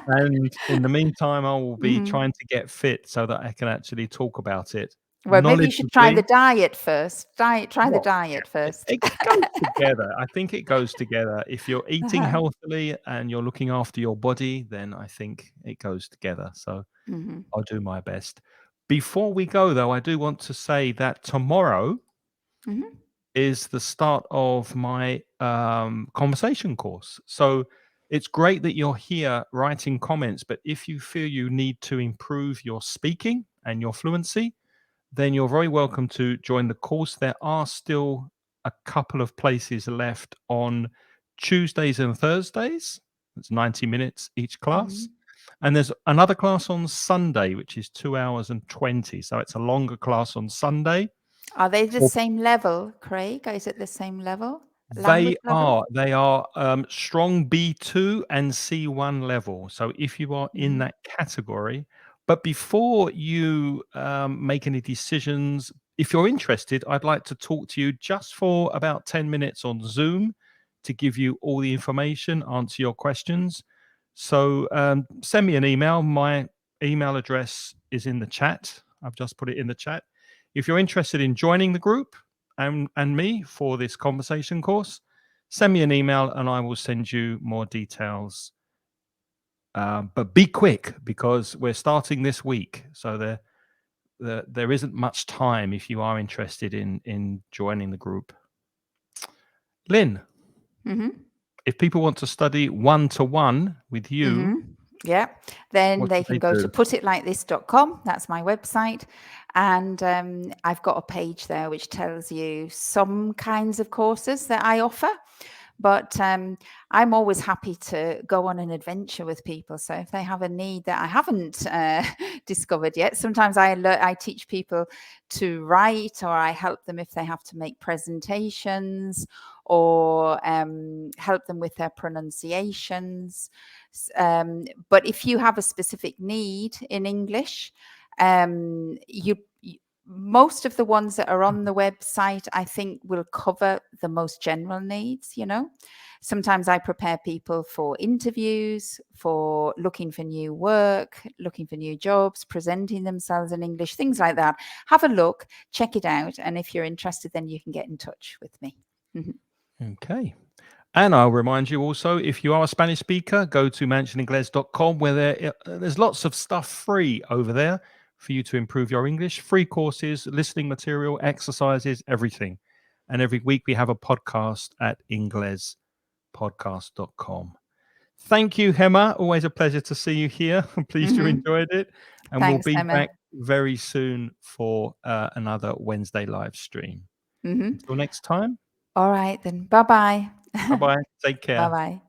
[SPEAKER 1] And in the meantime, I will be
[SPEAKER 2] hmm
[SPEAKER 1] trying to get fit so that I can actually talk about it
[SPEAKER 2] Well, maybe you should try the
[SPEAKER 1] knowledgeably.
[SPEAKER 2] diet first. Try the
[SPEAKER 1] Well,
[SPEAKER 2] diet
[SPEAKER 1] yeah,
[SPEAKER 2] first.
[SPEAKER 1] it goes together. I think it goes together. If you're eating
[SPEAKER 2] Uh-huh.
[SPEAKER 1] healthily and you're looking after your body, then I think it goes together. So
[SPEAKER 2] hmm
[SPEAKER 1] I'll do my best. Before we go, though, I do want to say that tomorrow
[SPEAKER 2] hmm
[SPEAKER 1] is the start of my conversation course. So it's great that you're here writing comments, but if you feel you need to improve your speaking and your fluency, then you're very welcome to join the course. There are still a couple of places left on Tuesdays and Thursdays. It's 90 minutes each class.
[SPEAKER 2] hmm
[SPEAKER 1] And there's another class on Sunday, which is 2 hours and 20. So it's a longer class on Sunday.
[SPEAKER 2] Are they the
[SPEAKER 1] For
[SPEAKER 2] same level, Craig? Is it the same level?
[SPEAKER 1] They
[SPEAKER 2] Language level?
[SPEAKER 1] are. They are strong B2 and C1 level. So if you are in
[SPEAKER 2] hmm
[SPEAKER 1] that category, but before you make any decisions, if you're interested, I'd like to talk to you just for about 10 minutes on Zoom to give you all the information, answer your questions. So send me an email. My email address is in the chat. I've just put it in the chat. If you're interested in joining the group, and me for this conversation course, send me an email and I will send you more details. But be quick because we're starting this week, so there isn't much time if you are interested in joining the group. Lynn,
[SPEAKER 2] hmm
[SPEAKER 1] if people want to study one-to-one with you,
[SPEAKER 2] hmm Yeah. Then
[SPEAKER 1] what
[SPEAKER 2] they
[SPEAKER 1] should
[SPEAKER 2] can
[SPEAKER 1] they
[SPEAKER 2] go to
[SPEAKER 1] do?
[SPEAKER 2] putitlikethis.com. That's my website. And I've got a page there which tells you some kinds of courses that I offer. But I'm always happy to go on an adventure with people. So if they have a need that I haven't discovered yet, sometimes I teach people to write, or I help them if they have to make presentations, or help them with their pronunciations. But if you have a specific need in English, most of the ones that are on the website, I think, will cover the most general needs. Sometimes I prepare people for interviews, for looking for new work, looking for new jobs, presenting themselves in English, things like that. Have a look, check it out. And if you're interested, then you can get in touch with me.
[SPEAKER 1] Okay. And I'll remind you also, if you are a Spanish speaker, go to mansioningles.com where there's lots of stuff free over there for you to improve your English. Free courses, listening material, exercises, everything. And every week we have a podcast at inglespodcast.com. Thank you, Gemma. Always a pleasure to see you here. I'm pleased you enjoyed it. And we'll
[SPEAKER 2] Thanks,
[SPEAKER 1] be
[SPEAKER 2] Emma.
[SPEAKER 1] back very soon for another Wednesday live stream. Until next time,
[SPEAKER 2] All right, then. Bye-bye.
[SPEAKER 1] bye-bye. Take care.
[SPEAKER 2] Bye-bye.